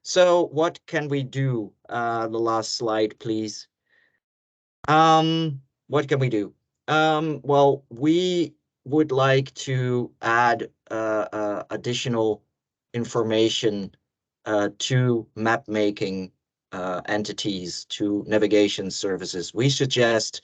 So what can we do? The last slide, please. What can we do? Well, we would like to add additional information to map making entities, to navigation services. We suggest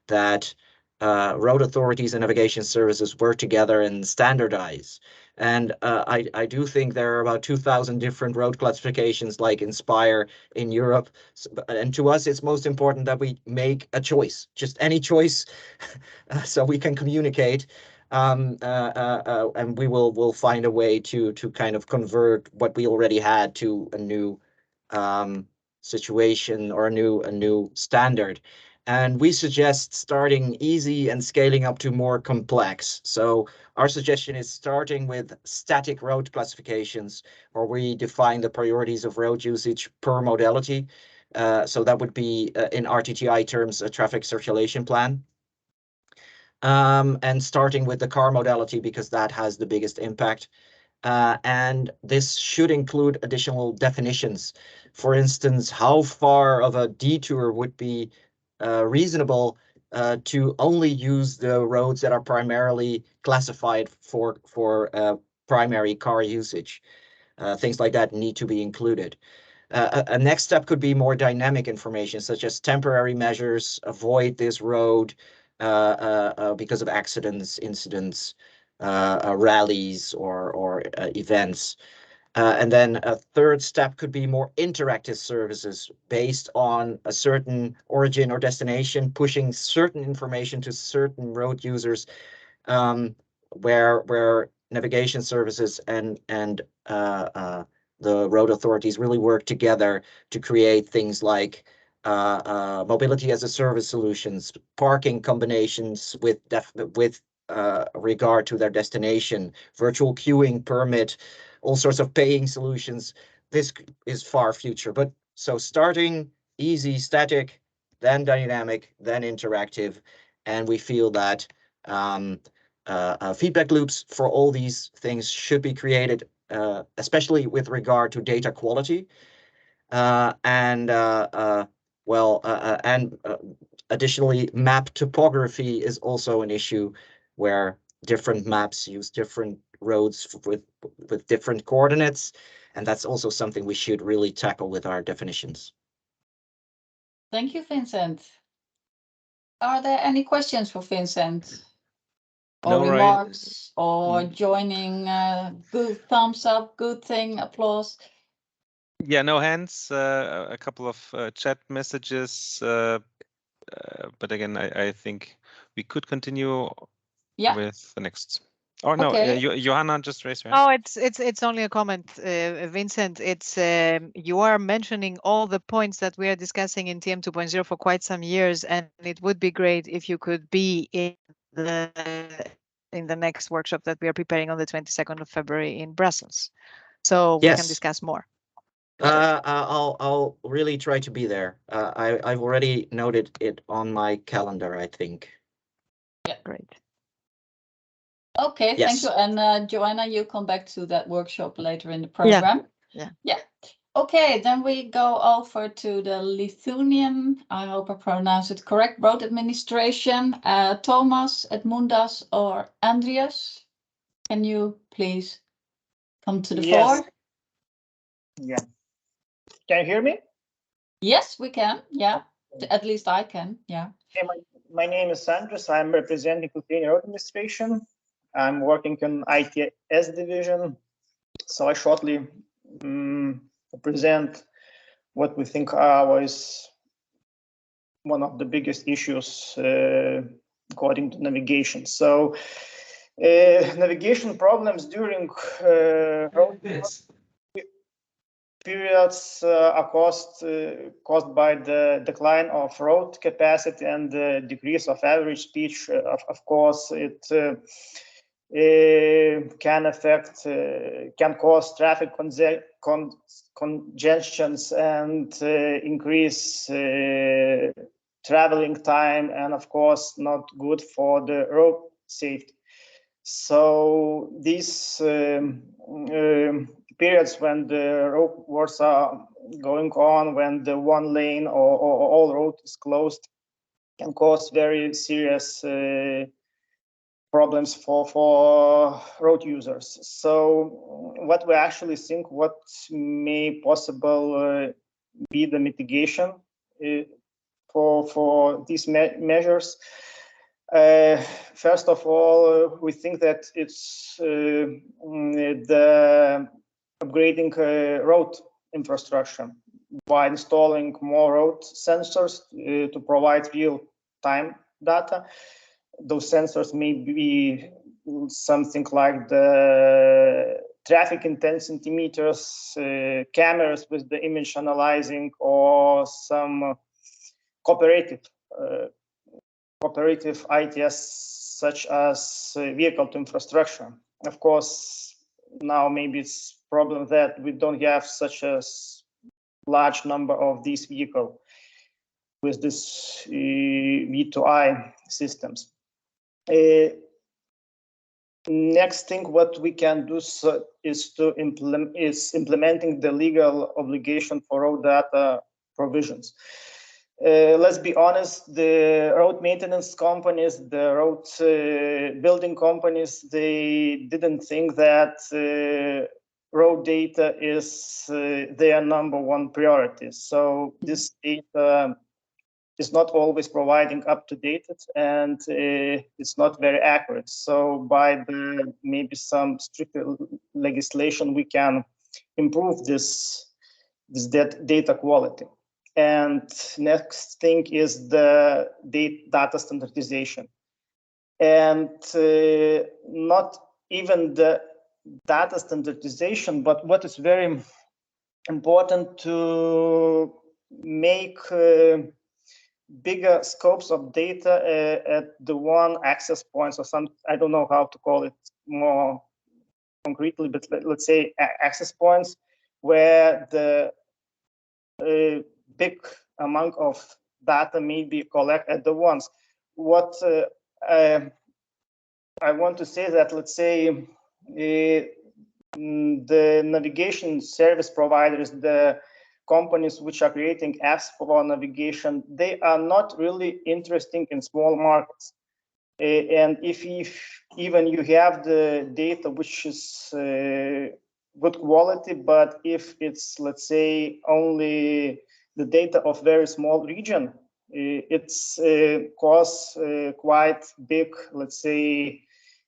that road authorities and navigation services work together and standardize. And I do think there are about 2,000 different road classifications like Inspire in Europe. And to us, it's most important that we make a choice, just any choice, so we can communicate. And we will find a way to kind of convert what we already had to a new situation or a new standard. And we suggest starting easy and scaling up to more complex. So our suggestion is starting with static road classifications, where we define the priorities of road usage per modality. So that would be, in RTTI terms, a traffic circulation plan. And starting with the car modality, because that has the biggest impact. And this should include additional definitions. For instance, how far of a detour would be reasonable to only use the roads that are primarily classified for primary car usage. Things like that need to be included. A next step could be more dynamic information, such as temporary measures, avoid this road because of accidents, incidents, rallies, or events. And then a third step could be more interactive services based on a certain origin or destination, pushing certain information to certain road users, where navigation services and the road authorities really work together to create things like mobility as a service solutions, parking combinations with regard to their destination, virtual queuing permit, all sorts of paying solutions. This is far future, but so starting easy, static, then dynamic, then interactive, and we feel that feedback loops for all these things should be created, especially with regard to data quality, and additionally, map topography is also an issue where different maps use different roads with different coordinates, and that's also something we should really tackle with our definitions. Thank you, Vincent. Are there any questions for Vincent? Or No, remarks, or joining, good thumbs up, good thing, applause? Yeah, no hands, a couple of chat messages, but again, I think we could continue with the next. Oh no, Okay. Johanna just raised her hand. Oh, it's only a comment, Vincent. It's you are mentioning all the points that we are discussing in TM 2.0 for quite some years, and it would be great if you could be in the next workshop that we are preparing on the 22nd of February in Brussels, so we can discuss more. I'll really try to be there. I've already noted it on my calendar, I think. Yeah, great. Okay, yes. Thank you. And Joanna, you come back to that workshop later in the program. Yeah. Okay, then we go over to the Lithuanian, I hope I pronounce it correct, road administration. Thomas, Edmundas, or Andreas, can you please come to the floor? Yeah. Can you hear me? Yes, we can. Yeah, at least I can. Yeah. Okay, my name is Andreas. I'm representing Lithuanian Road Administration. I'm working in ITS division. So I shortly present what we think was one of the biggest issues according to navigation. So navigation problems during road periods are caused by the decline of road capacity and the decrease of average speed. Of course, it can affect, can cause traffic congestions and increase traveling time, and of course not good for the road safety. So these periods when the road works are going on, when the one lane or all road is closed, can cause very serious problems for road users. So what we actually think, what may possible be the mitigation for these measures. First of all, we think that it's the upgrading road infrastructure by installing more road sensors to provide real-time data. Those sensors may be something like the traffic intensity meters, cameras with the image analyzing, or some cooperative ITS such as vehicle to infrastructure. Of course, now maybe it's a problem that we don't have such a large number of these vehicles with this V2I systems. Next thing what we can do is implementing the legal obligation for road data provisions. Let's be honest, the road maintenance companies, the road building companies, they didn't think that road data is their #1 priority. So this data is not always providing up-to-date, and it's not very accurate. So by maybe some stricter legislation, we can improve this data quality. And next thing is the data standardization. And not even the data standardization, but what is very important to make bigger scopes of data at the one access points, or some, I don't know how to call it more concretely, but let's say access points where the big amount of data may be collected at the once. What I want to say that, let's say, the navigation service providers, the companies which are creating apps for navigation, they are not really interested in small markets. And if even you have the data which is good quality, but if it's, let's say, only the data of very small region, it's cause quite big, let's say,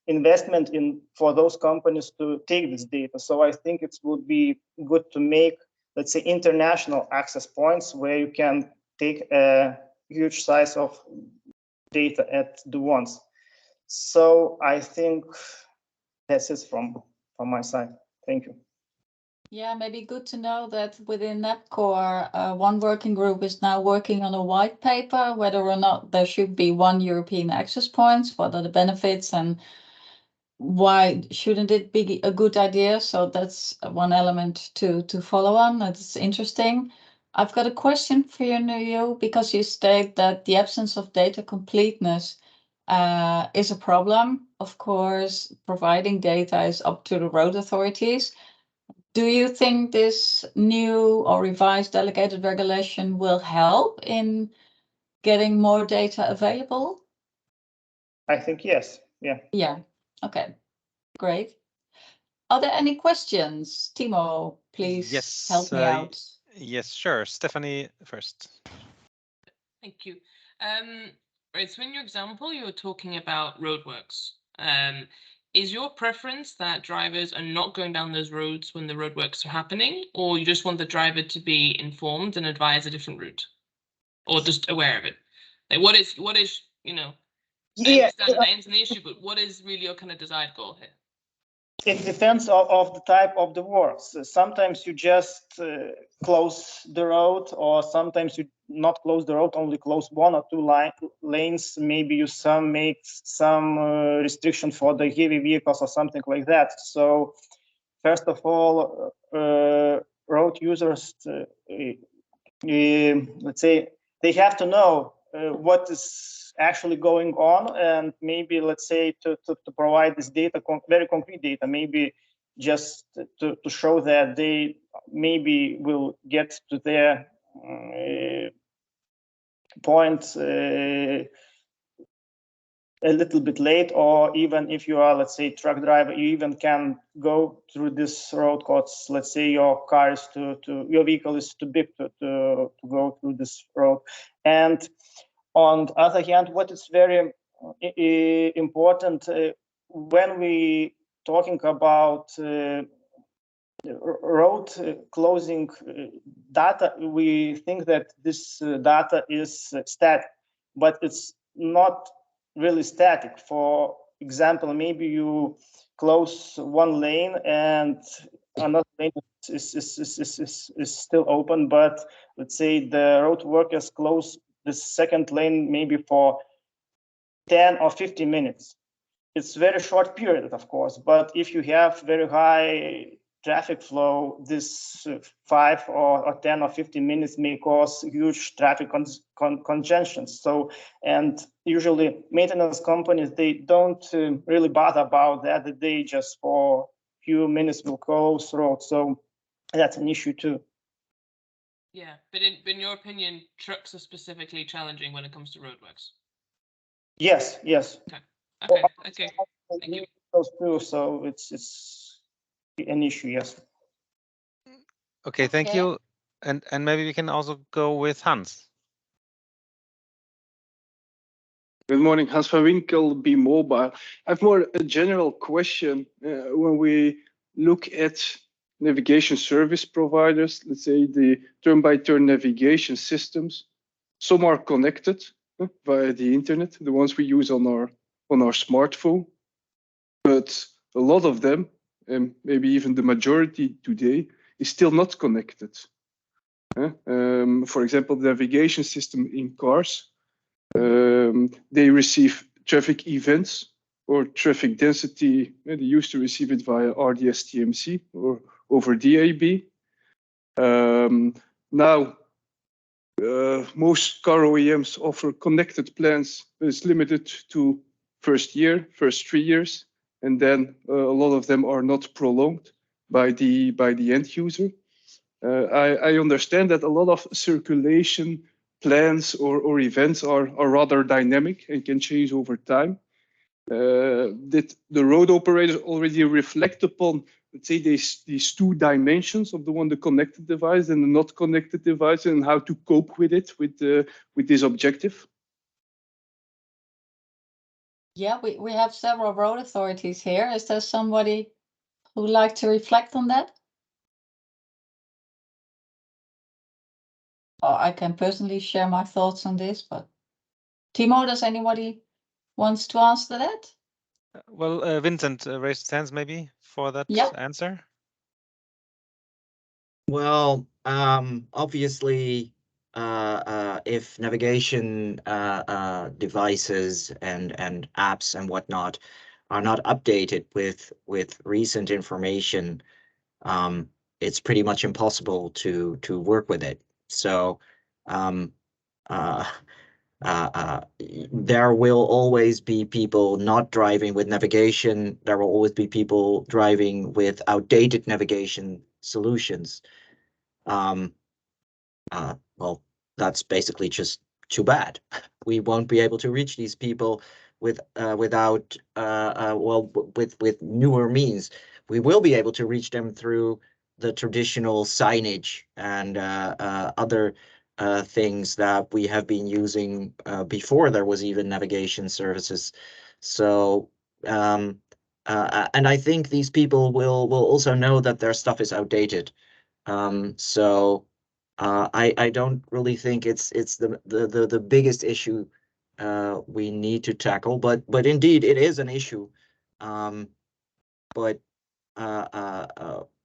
investment for those companies to take this data. So I think it would be good to make, let's say, international access points where you can take a huge size of data at the once. So I think that's it from my side. Thank you. Yeah, maybe good to know that within NAPCORE, one working group is now working on a white paper, whether or not there should be one European access points, what are the benefits, and why shouldn't it be a good idea? So that's one element to follow on. That's interesting. I've got a question for you, because you state that the absence of data completeness is a problem. Of course, providing data is up to the road authorities. Do you think this new or revised delegated regulation will help in getting more data available? I think yes. Yeah. Yeah. Okay. Great. Are there any questions? Timo, please help me out. Yes, sure. Stephanie first. Thank you. Right, so in your example, you were talking about roadworks. Is your preference that drivers are not going down those roads when the roadworks are happening, or you just want the driver to be informed and advise a different route, or just aware of it? Like, what is you know? Yeah, I understand the issue, but what is really your kind of desired goal here? It depends of the type of the works. Sometimes you just close the road, or sometimes you not close the road, only close 1 or 2 lanes. Maybe you make some restriction for the heavy vehicles or something like that. So first of all, road users, let's say, they have to know what is actually going on, and maybe, let's say, to provide this data, very concrete data, maybe just to show that they maybe will get to their point a little bit late, or even if you are, let's say, truck driver, you even can go through this road because, let's say, your car is your vehicle is too big to go through this road. And on the other hand, what is very important when we talking about road closing data, we think that this data is static, but it's not really static. For example, maybe you close 1 lane and another lane is still open, but let's say the road workers close the second lane maybe for 10 or 15 minutes. It's a very short period, of course, but if you have very high traffic flow, this 5 or 10 or 15 minutes may cause huge traffic congestion. So, and usually maintenance companies, they don't really bother about that. They just for a few minutes will close roads. So that's an issue too. Yeah, but in your opinion, trucks are specifically challenging when it comes to roadworks? Yes, yes. Okay. Thank you. Those two, so it's an issue, yes. Okay, thank you. And maybe we can also go with Hans. Good morning, Hans van Winkel, Be Mobile. I have more a general question. When we look at navigation service providers, let's say the turn-by-turn navigation systems, some are connected via the internet, the ones we use on our smartphone, but a lot of them, and maybe even the majority today, is still not connected. For example, the navigation system in cars, they receive traffic events or traffic density. They used to receive it via RDS-TMC or over DAB. Now, most car OEMs offer connected plans, but it's limited to first 3 years, and then a lot of them are not prolonged by the end user. I understand that a lot of circulation plans or events are rather dynamic and can change over time. Did the road operators already reflect upon, let's say, these 2 dimensions of the connected device and the not connected device, and how to cope with it, with this objective? Yeah, we have several road authorities here. Is there somebody who would like to reflect on that? I can personally share my thoughts on this, but Timo, does anybody wants to answer that? Well, Vincent raised his hands maybe for that answer. Well, obviously, if navigation devices and apps and whatnot are not updated with recent information, it's pretty much impossible to work with it. So there will always be people not driving with navigation. There will always be people driving with outdated navigation solutions. Well, that's basically just too bad. We won't be able to reach these people with newer means. We will be able to reach them through the traditional signage and other things that we have been using before there was even navigation services. So, and I think these people will also know that their stuff is outdated. So I don't really think it's the biggest issue we need to tackle, but indeed it is an issue. But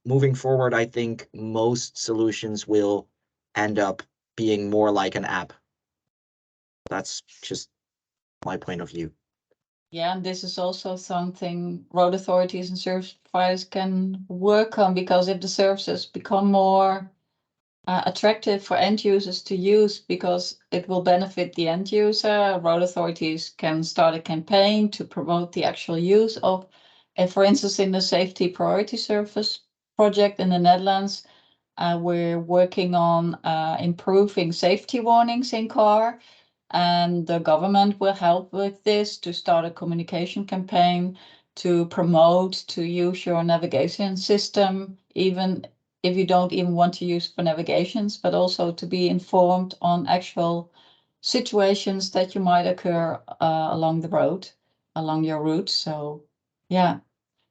moving forward, I think most solutions will end up being more like an app. That's just my point of view. Yeah, and this is also something road authorities and service providers can work on, because if the services become more attractive for end users to use, because it will benefit the end user, road authorities can start a campaign to promote the actual use of, for instance, in the Safety Priority Service project in the Netherlands, we're working on improving safety warnings in car, and the government will help with this to start a communication campaign to promote to use your navigation system, even if you don't even want to use for navigations, but also to be informed on actual situations that you might occur along the road, along your route. So yeah,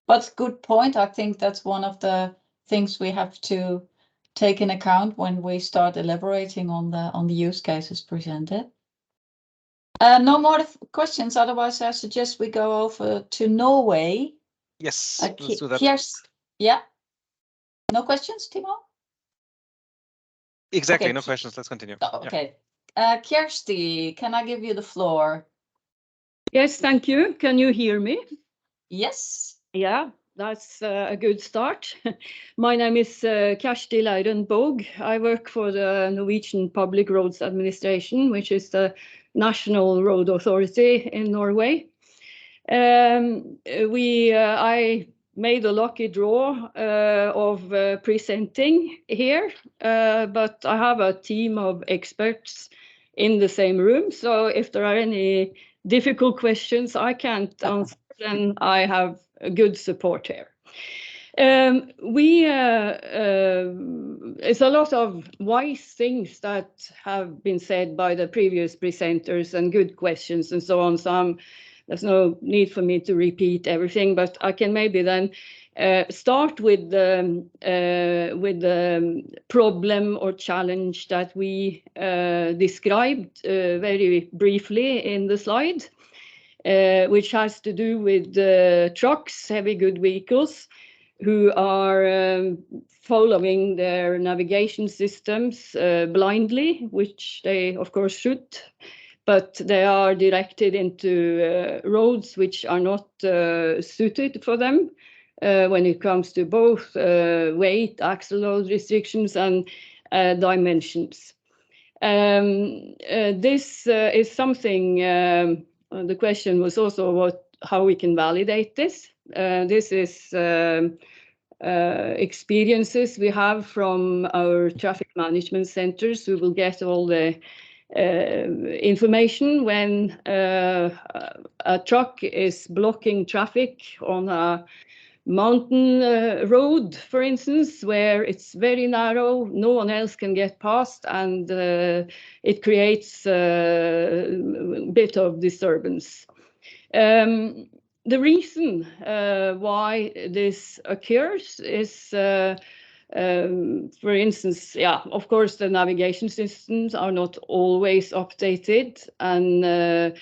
but good point. I think that's one of the things we have to take in account when we start elaborating on the use cases presented. No more questions. Otherwise, I suggest we go over to Norway. Yes, let's do that. Yeah. No questions, Timo? Exactly, Okay. no questions. Let's continue. Okay. Kirsty, can I give you the floor? Yes, thank you. Can you hear me? Yes. Yeah, that's a good start. My name is Kirsty Leirenbog. I work for the Norwegian Public Roads Administration, which is the national road authority in Norway. I made a lucky draw of presenting here, but I have a team of experts in the same room. So if there are any difficult questions I can't answer, then I have a good support here. It's a lot of wise things that have been said by the previous presenters and good questions and so on. So there's no need for me to repeat everything, but I can maybe then start with the problem or challenge that we described very briefly in the slide, which has to do with trucks, heavy good vehicles, who are following their navigation systems blindly, which they of course should, but they are directed into roads which are not suited for them when it comes to both weight, axle load restrictions and dimensions. This is something, the question was also how we can validate this. This is experiences we have from our traffic management centers, who will get all the information when a truck is blocking traffic on a mountain road, for instance, where it's very narrow, no one else can get past, and it creates a bit of disturbance. The reason why this occurs is, for instance, of course, the navigation systems are not always updated and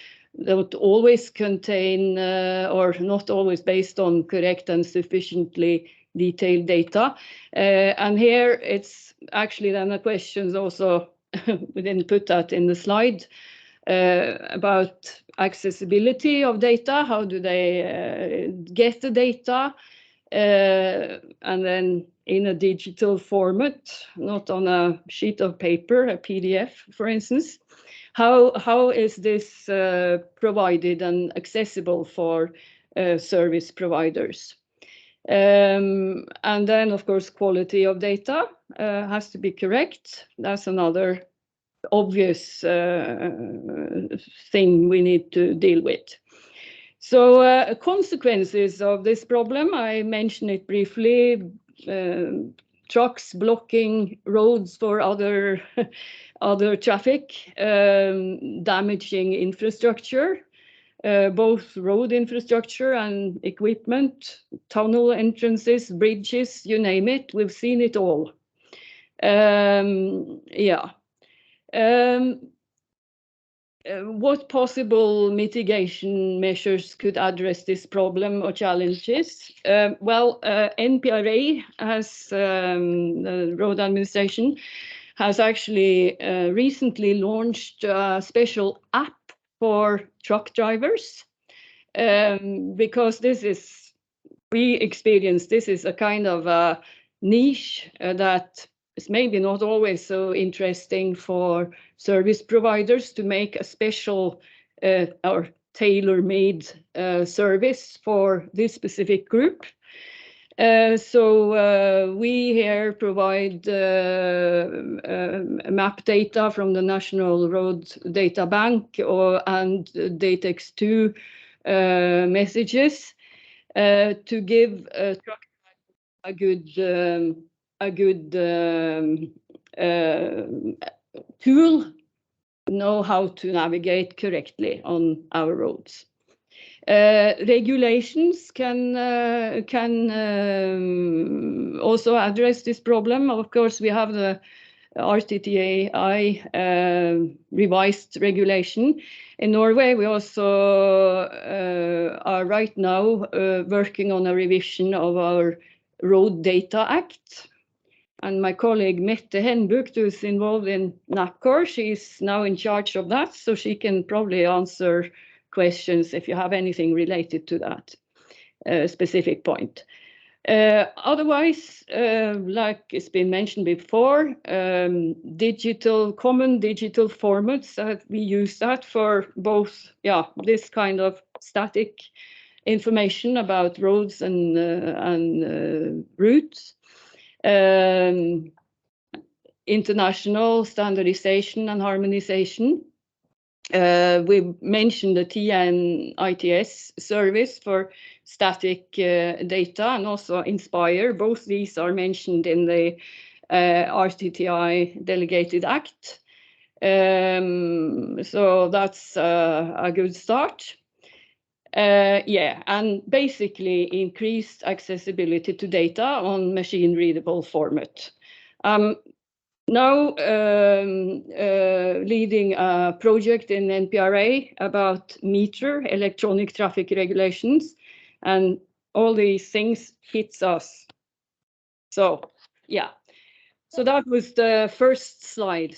don't always contain or not always based on correct and sufficiently detailed data. And here it's actually then a question also, we didn't put that in the slide, about accessibility of data. How do they get the data? And then in a digital format, not on a sheet of paper, a PDF, for instance. How is this provided and accessible for service providers? And then, of course, quality of data has to be correct. That's another obvious thing we need to deal with. So consequences of this problem, I mentioned it briefly, trucks blocking roads for other traffic, damaging infrastructure, both road infrastructure and equipment, tunnel entrances, bridges, you name it, we've seen it all. what possible mitigation measures could address this problem or challenges? Well, NPRA has, the road administration, has actually recently launched a special app for truck drivers, because we experience this is a kind of a niche that is maybe not always so interesting for service providers to make a special or tailor-made service for this specific group. So we here provide map data from the National Road Data Bank and DATEX2 messages to give truck a good tool, know how to navigate correctly on our roads. Regulations can also address this problem. Of course, we have the RTTI revised regulation. In Norway, we also are right now working on a revision of our Road Data Act. And my colleague Mette Henbucht, who's involved in NAPCORE, she's now in charge of that, so she can probably answer questions if you have anything related to that specific point. Otherwise, like it's been mentioned before, common digital formats, we use that for both, this kind of static information about roads and routes, international standardization and harmonization. We mentioned the TN-ITS service for static data and also Inspire. Both these are mentioned in the RTTI Delegated Act. So that's a good start. And basically increased accessibility to data on machine-readable format. Now leading a project in NPRA about meter, electronic traffic regulations, and all these things hits us. So, so that was the first slide,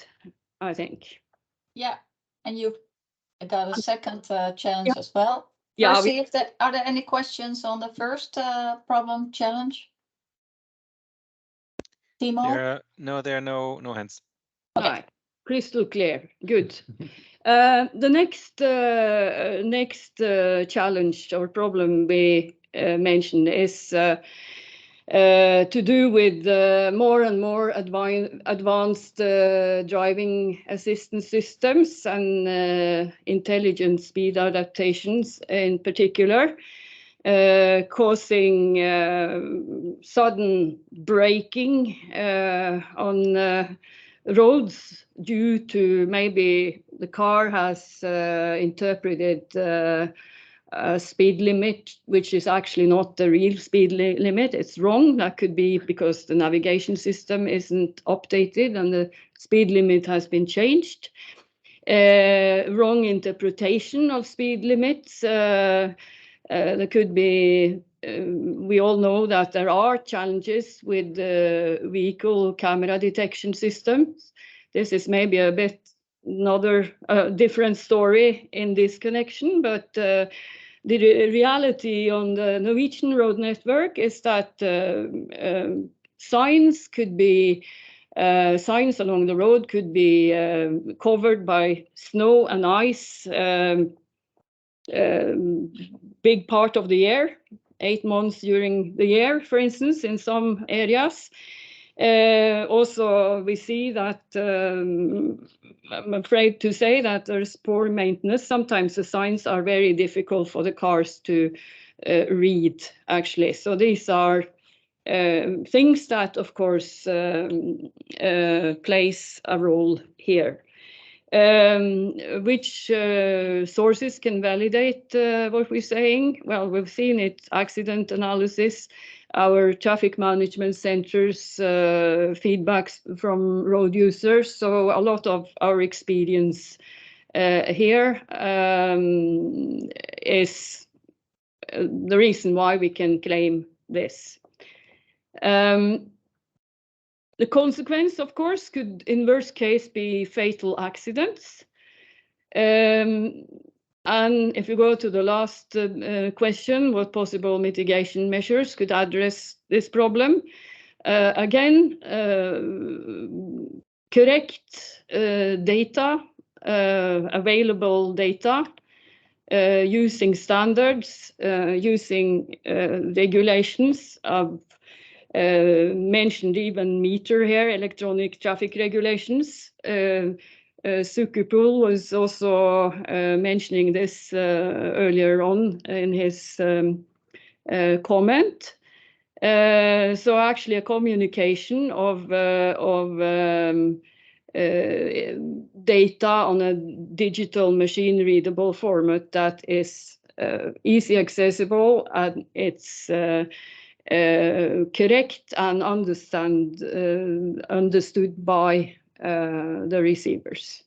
I think. Yeah, and you got a second challenge as well. Yeah. See if are there any questions on the first problem challenge? Timo? There are no hands. Okay. Crystal clear. Good. The next challenge or problem we mentioned is to do with more and more advanced driving assistance systems and intelligent speed adaptations in particular, causing sudden braking on roads due to maybe the car has interpreted a speed limit, which is actually not the real speed limit. It's wrong. That could be because the navigation system isn't updated and the speed limit has been changed. Wrong interpretation of speed limits. There could be, we all know that there are challenges with vehicle camera detection systems. This is maybe a bit another different story in this connection, but the reality on the Norwegian road network is that signs along the road could be covered by snow and ice big part of the year, 8 months during the year, for instance, in some areas. Also, we see that, I'm afraid to say that there's poor maintenance. Sometimes the signs are very difficult for the cars to read, actually. So these are things that, of course, plays a role here. Which sources can validate what we're saying? Well, we've seen it, accident analysis, our traffic management centers, feedbacks from road users. So a lot of our experience here is the reason why we can claim this. The consequence, of course, could in worst case be fatal accidents. And if you go to the last question, what possible mitigation measures could address this problem? Again, correct data, available data, using standards, using regulations. I've mentioned even meter here, electronic traffic regulations. Sukupool was also mentioning this earlier on in his comment. So actually a communication of data on a digital machine readable format that is easy accessible and it's correct and understood by the receivers.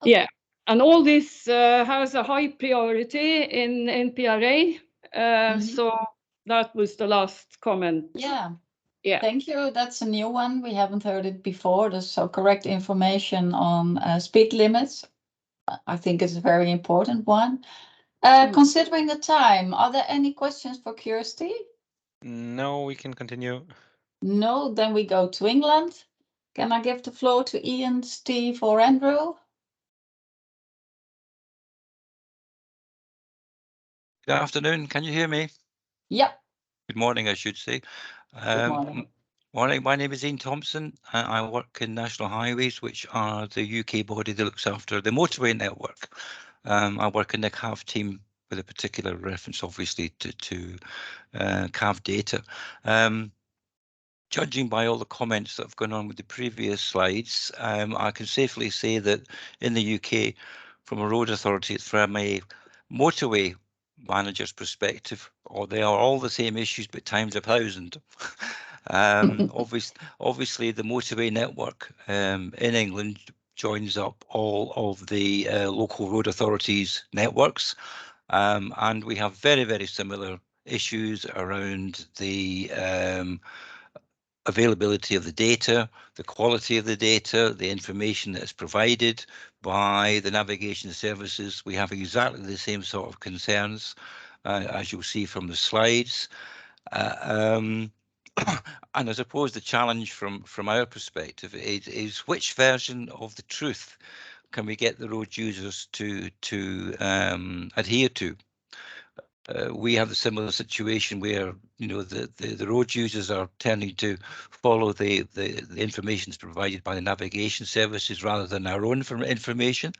Okay. Yeah, and all this has a high priority in NPRA. So that was the last comment. Yeah. Yeah. Thank you. That's a new one. We haven't heard it before. So correct information on speed limits. I think it's a very important one. Considering the time, are there any questions for Kirsty? No, we can continue. No, then we go to England. Can I give the floor to Ian, Steve, or Andrew? Good afternoon. Can you hear me? Yeah. Good morning, I should say. Good morning. Morning. My name is Ian Thompson. I work in National Highways, which are the UK body that looks after the motorway network. I work in the CAV team with a particular reference, obviously, to CAV data. Judging by all the comments that have gone on with the previous slides, I can safely say that in the UK, from a road authority, from a motorway manager's perspective, or they are all the same issues but times 1,000. Obviously, the motorway network in England joins up all of the local road authorities' networks, and we have very, very similar issues around the availability of the data, the quality of the data, the information that is provided by the navigation services. We have exactly the same sort of concerns, as you'll see from the slides. And I suppose the challenge from our perspective is which version of the truth can we get the road users to adhere to? We have a similar situation where, you know, the road users are tending to follow the information provided by the navigation services rather than our own information.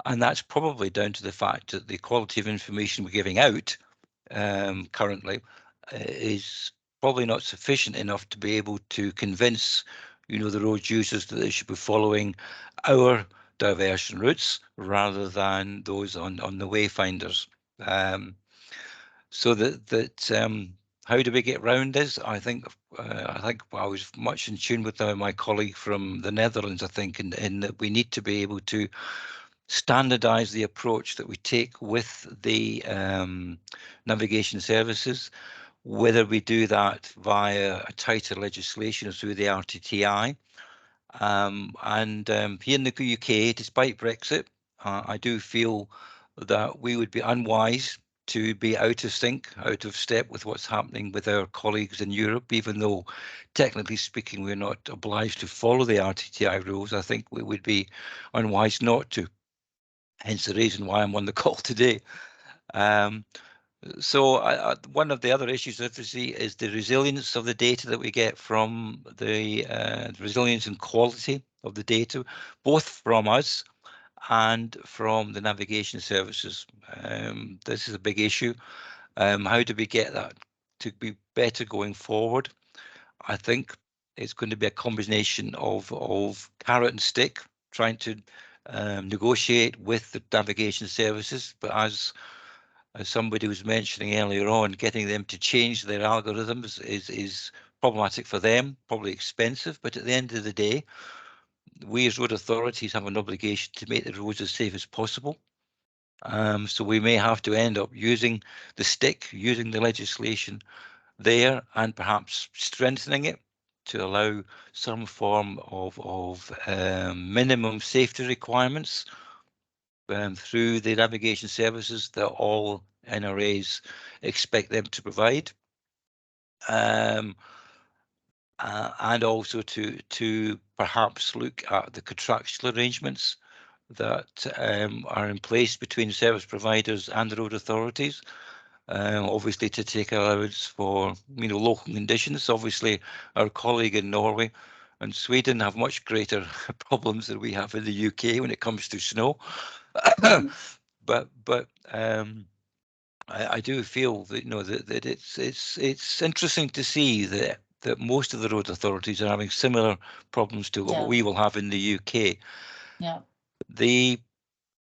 And that's probably down to the fact that the quality of information we're giving out currently is probably not sufficient enough to be able to convince, you know, the road users that they should be following our diversion routes rather than those on the wayfinders. So how do we get around this? I think I was much in tune with my colleague from the Netherlands, I think, in that we need to be able to standardize the approach that we take with the navigation services, whether we do that via a tighter legislation or through the RTTI. Here in the UK, despite Brexit, I do feel that we would be unwise to be out of sync, out of step with what's happening with our colleagues in Europe, even though technically speaking, we're not obliged to follow the RTTI rules. I think we would be unwise not to, hence the reason why I'm on the call today. So one of the other issues, obviously, is the resilience of the data that we get from the resilience and quality of the data, both from us and from the navigation services. This is a big issue. How do we get that to be better going forward? I think it's going to be a combination of carrot and stick, trying to negotiate with the navigation services, but as somebody was mentioning earlier on, getting them to change their algorithms is problematic for them, probably expensive, but at the end of the day, we as road authorities have an obligation to make the roads as safe as possible. So we may have to end up using the stick, using the legislation there, and perhaps strengthening it to allow some form of minimum safety requirements through the navigation services that all NRAs expect them to provide. And also to perhaps look at the contractual arrangements that are in place between service providers and the road authorities. Obviously to take allowance for local conditions. Obviously our colleague in Norway and Sweden have much greater problems than we have in the UK when it comes to snow. but I do feel that that it's interesting to see that most of the road authorities are having similar problems to what we will have in the UK. Yeah. The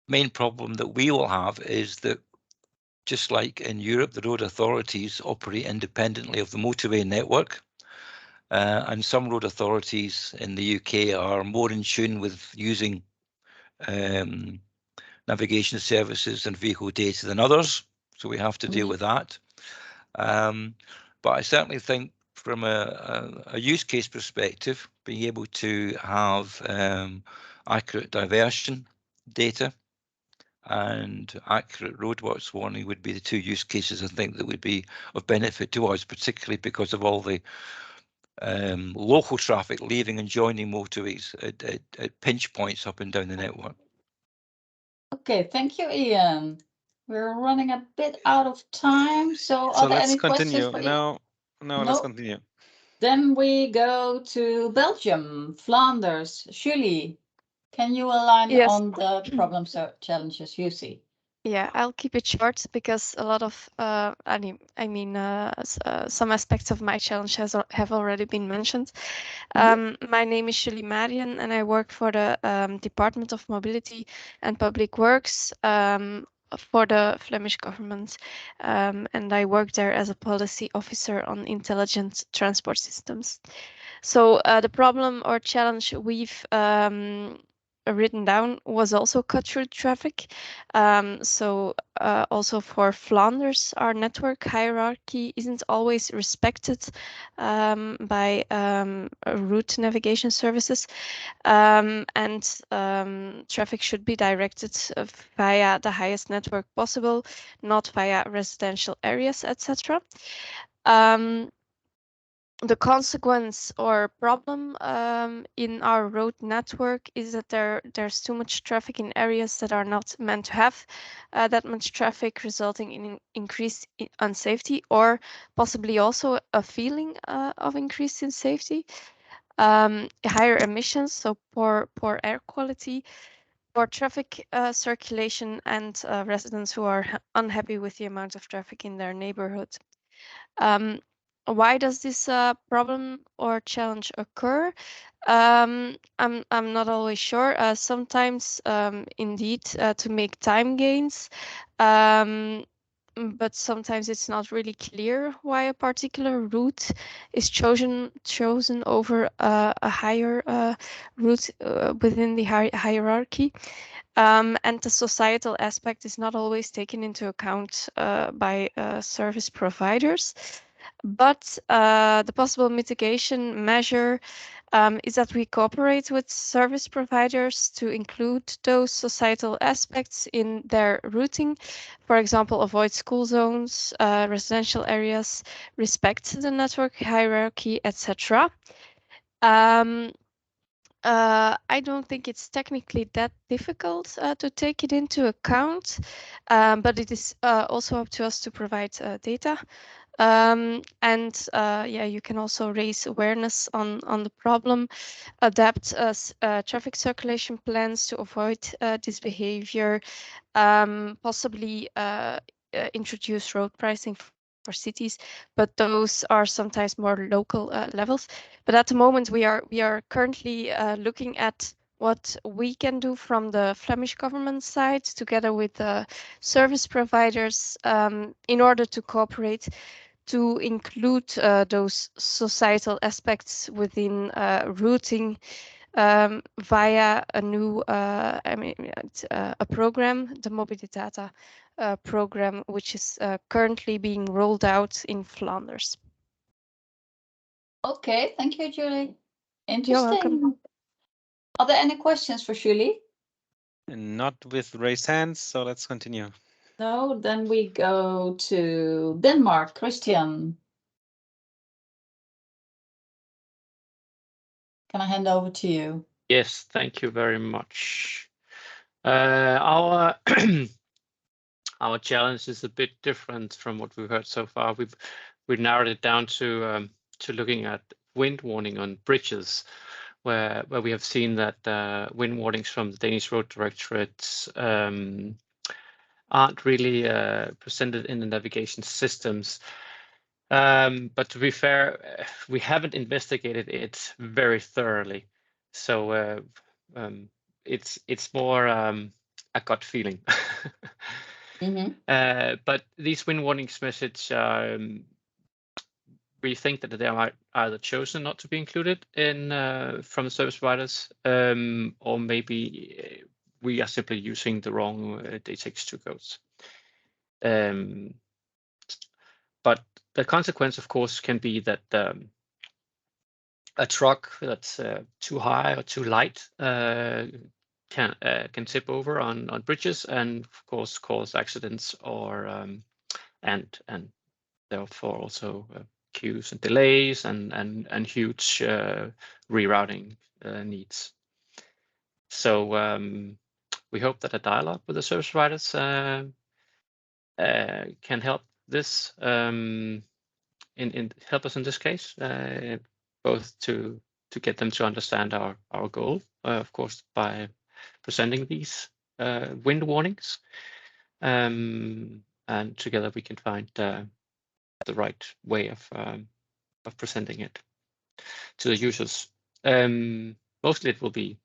main problem that we will have is that, just like in Europe, the road authorities operate independently of the motorway network. And some road authorities in the UK are more in tune with using navigation services and vehicle data than others. So we have to deal with that. But I certainly think from a use case perspective, being able to have accurate diversion data and accurate roadworks warning would be the two use cases I think that would be of benefit to us, particularly because of all the local traffic leaving and joining motorways at pinch points up and down the network. Okay, thank you, Ian. We're running a bit out of time, so are there any questions for Ian? No, let's continue. Then we go to Belgium, Flanders. Julie, can you align on the problems or challenges you see? Yeah, I'll keep it short because a lot of, some aspects of my challenge have already been mentioned. My name is Julie Marian and I work for the Department of Mobility and Public Works for the Flemish government. And I work there as a policy officer on intelligent transport systems. So the problem or challenge we've written down was also cut-through traffic. Also for Flanders, our network hierarchy isn't always respected by route navigation services, and traffic should be directed via the highest network possible, not via residential areas, etc. The consequence or problem in our road network is that there's too much traffic in areas that are not meant to have that much traffic, resulting in increased unsafety or possibly also a feeling of increase in safety. Higher emissions, so poor air quality, poor traffic circulation, and residents who are unhappy with the amount of traffic in their neighborhood. Why does this problem or challenge occur? I'm not always sure. Sometimes, indeed, to make time gains, but sometimes it's not really clear why a particular route is chosen over a higher route within the hierarchy. And the societal aspect is not always taken into account by service providers. But the possible mitigation measure is that we cooperate with service providers to include those societal aspects in their routing. For example, avoid school zones, residential areas, respect the network hierarchy, etc. I don't think it's technically that difficult to take it into account, but it is also up to us to provide data. Yeah, you can also raise awareness on the problem, adapt traffic circulation plans to avoid this behavior, possibly introduce road pricing for cities, but those are sometimes more local levels. But at the moment, we are currently looking at what we can do from the Flemish government side, together with the service providers, in order to cooperate to include those societal aspects within routing via a new, a program, the Mobility Data program, which is currently being rolled out in Flanders. Okay, thank you, Julie. Interesting. You're welcome. Are there any questions for Julie? Not with raised hands, so let's continue. No, then we go to Denmark. Christian. Can I hand over to you? Yes, thank you very much. Our our challenge is a bit different from what we've heard so far. We've narrowed it down to looking at wind warning on bridges, where we have seen that wind warnings from the Danish Road Directorate aren't really presented in the navigation systems. But to be fair, we haven't investigated it very thoroughly, so it's more a gut feeling. But these wind warnings message, we think that they might either chosen not to be included in from the service providers, or maybe we are simply using the wrong DTX2 codes. But the consequence, of course, can be that a truck that's too high or too light can tip over on bridges and, of course, cause accidents or and therefore also queues and delays and huge rerouting needs. So we hope that a dialogue with the service providers can help this help us in this case, both to get them to understand our goal, of course, by presenting these wind warnings, and together we can find the right way of presenting it to the users. Mostly it will be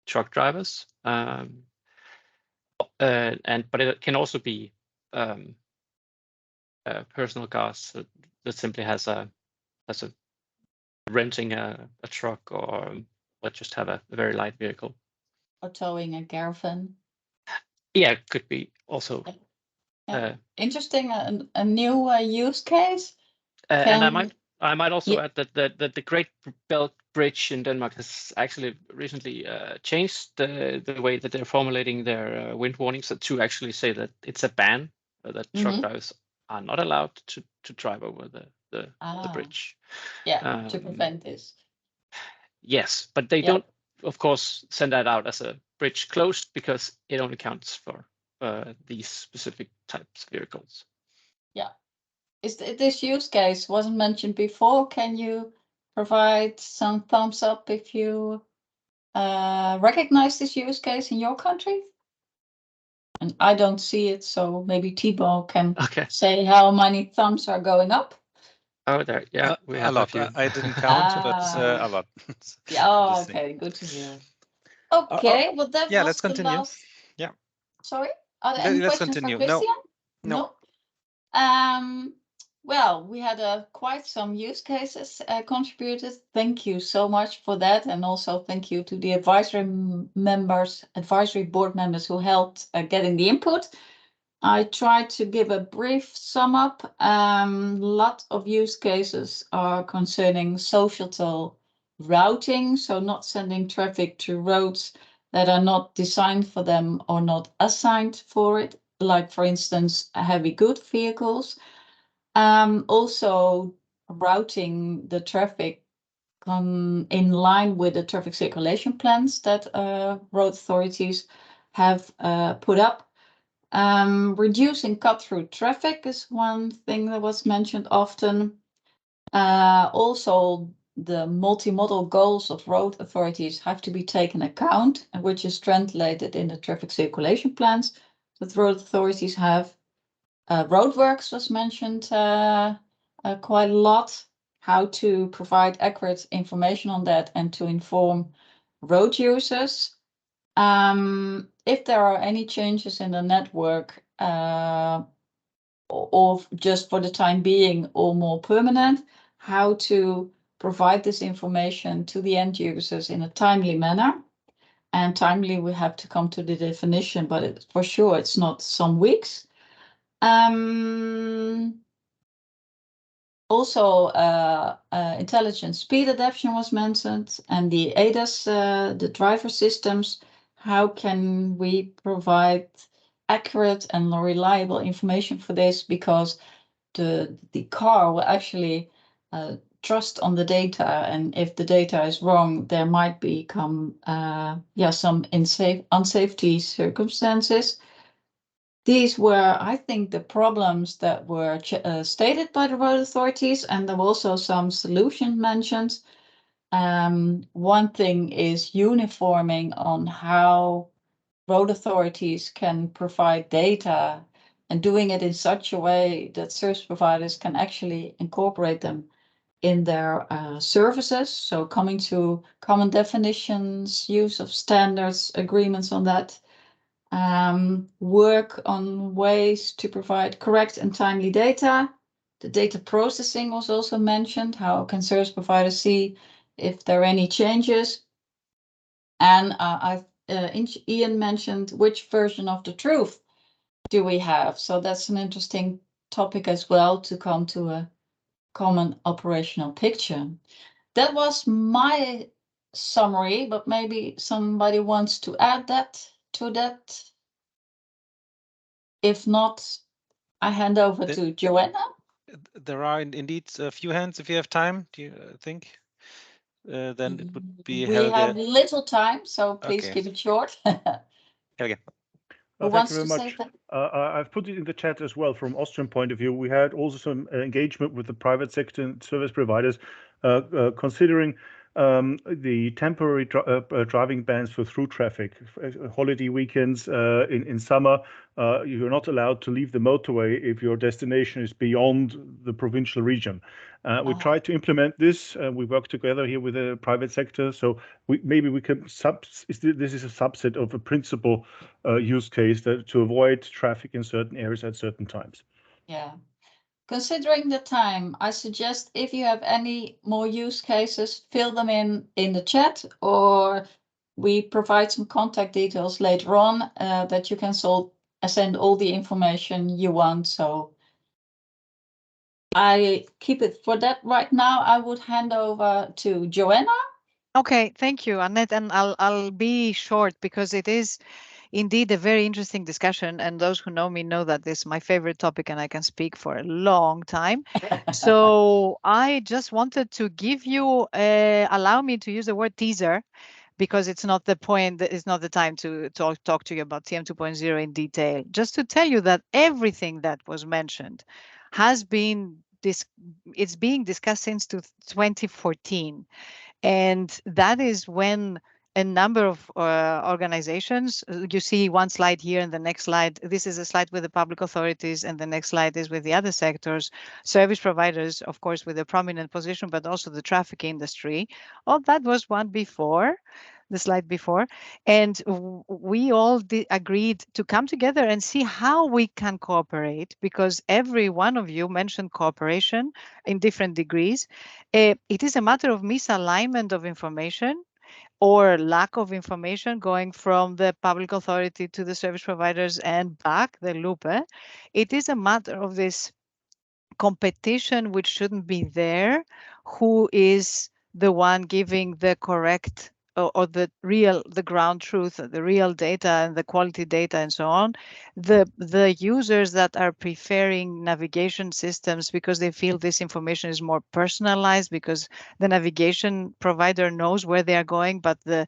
truck drivers, but it can also be personal cars that simply has a renting a truck or just have a very light vehicle. Or towing a caravan. Yeah, it could be also. Interesting, a new use case. And I might also add that the Great Belt Bridge in Denmark has actually recently changed the way that they're formulating their wind warnings to actually say that it's a ban, that truck drivers are not allowed to drive over the bridge. Yeah, to prevent this. Yes, but they don't, of course, send that out as a bridge closed because it only counts for these specific types of vehicles. Yeah. This use case wasn't mentioned before. Can you provide some thumbs up if you recognize this use case in your country? And I don't see it, so maybe Thibaut can say how many thumbs are going up. Oh, there, yeah, we have a lot. A few. I didn't count, but a lot. Yeah, okay, good to hear. Okay, well that was let's continue. Last... Yeah. Sorry, are there any questions for Christian? No. Well, we had quite some use cases contributed. Thank you so much for that, and also thank you to the advisory board members who helped getting the input. I tried to give a brief sum up. Lot of use cases are concerning societal routing, so not sending traffic to roads that are not designed for them or not assigned for it, like for instance heavy good vehicles. Also routing the traffic in line with the traffic circulation plans that road authorities have put up. Reducing cut-through traffic is one thing that was mentioned often. Also, the multimodal goals of road authorities have to be taken account, which is translated in the traffic circulation plans that road authorities have. Roadworks was mentioned quite a lot, how to provide accurate information on that and to inform road users. If there are any changes in the network, or just for the time being or more permanent, how to provide this information to the end users in a timely manner. And timely, we have to come to the definition, but for sure it's not some weeks. Also, intelligent speed adaptation was mentioned, and the ADAS, the driver systems. How can we provide accurate and reliable information for this? Because the car will actually trust on the data, and if the data is wrong, there might become some unsafety circumstances. These were, I think, the problems that were stated by the road authorities, and there were also some solutions mentioned. One thing is uniforming on how road authorities can provide data and doing it in such a way that service providers can actually incorporate them in their services. So coming to common definitions, use of standards, agreements on that. Work on ways to provide correct and timely data. The data processing was also mentioned. How can service providers see if there are any changes? And Ian mentioned which version of the truth do we have? So that's an interesting topic as well, to come to a common operational picture. That was my summary, but maybe somebody wants to add that to that. If not, I hand over to Joanna. There are indeed a few hands if you have time, do you think? Then it would be We have little time, so please keep it short. Helge. Who wants to say that? I've put it in the chat as well. From Austrian point of view, we had also some engagement with the private sector and service providers, considering the temporary driving bans for through traffic, holiday weekends in summer. You're not allowed to leave the motorway if your destination is beyond the provincial region. We tried to implement this. We work together here with the private sector. So maybe we can this is a subset of a principal use case to avoid traffic in certain areas at certain times. Yeah. Considering the time, I suggest if you have any more use cases, fill them in the chat, or we provide some contact details later on that you can send all the information you want. So I keep it for that right now. I would hand over to Joanna. Okay, thank you, Annette, and I'll be short because it is indeed a very interesting discussion, and those who know me know that this is my favorite topic and I can speak for a long time. So I just wanted to give you, allow me to use the word teaser, because it's not the point, it's not the time to talk to you about TM 2.0 in detail. Just to tell you that everything that was mentioned has been, it's being discussed since 2014. And that is when a number of organizations, you see one slide here and the next slide, this is a slide with the public authorities and the next slide is with the other sectors, service providers, of course, with a prominent position, but also the traffic industry. Oh, that was one before, the slide before. And we all agreed to come together and see how we can cooperate, because every one of you mentioned cooperation in different degrees. It is a matter of misalignment of information or lack of information going from the public authority to the service providers and back, the loop. It is a matter of this competition which shouldn't be there. Who is the one giving the correct or the ground truth, the real data and the quality data and so on? The users that are preferring navigation systems because they feel this information is more personalized, because the navigation provider knows where they are going, but the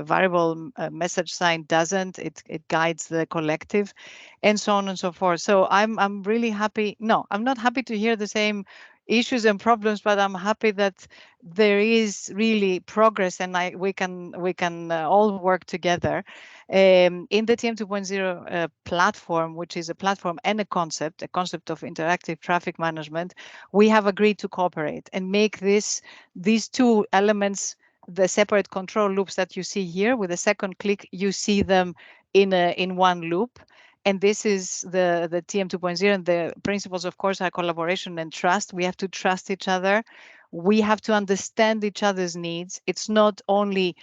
variable message sign doesn't. It guides the collective, and so on and so forth. So I'm really happy. No, I'm not happy to hear the same issues and problems, but I'm happy that there is really progress, and we can all work together in the TM 2.0 platform, which is a platform and a concept of interactive traffic management. We have agreed to cooperate and make these two elements, the separate control loops that you see here. With a second click, you see them in one loop. And this is the TM 2.0, and the principles, of course, are collaboration and trust. We have to trust each other. we have to understand each other's needs. It's not only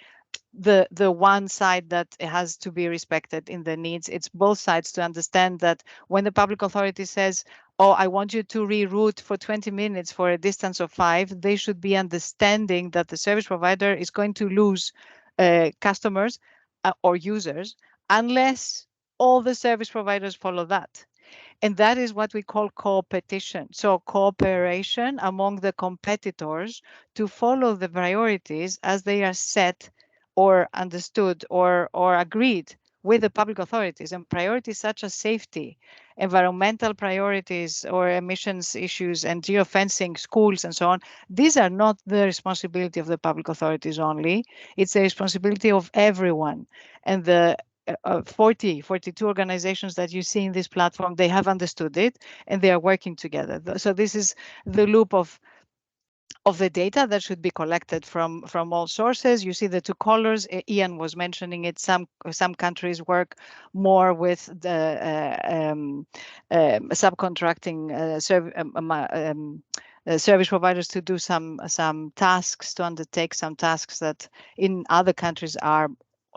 the one side that has to be respected in the needs. It's both sides to understand that when the public authority says, oh, I want you to reroute for 20 minutes for a distance of 5, they should be understanding that the service provider is going to lose customers or users unless all the service providers follow that. And that is what we call co-opetition. So cooperation among the competitors to follow the priorities as they are set or understood or agreed with the public authorities, and priorities such as safety, environmental priorities or emissions issues and geofencing, schools and so on. These are not the responsibility of the public authorities only. It's the responsibility of everyone. And the 42 organizations that you see in this platform, they have understood it and they are working together. So this is the loop of the data that should be collected from all sources. You see the 2 colors. Ian was mentioning it. Some countries work more with the subcontracting service providers to do some tasks, to undertake some tasks that in other countries are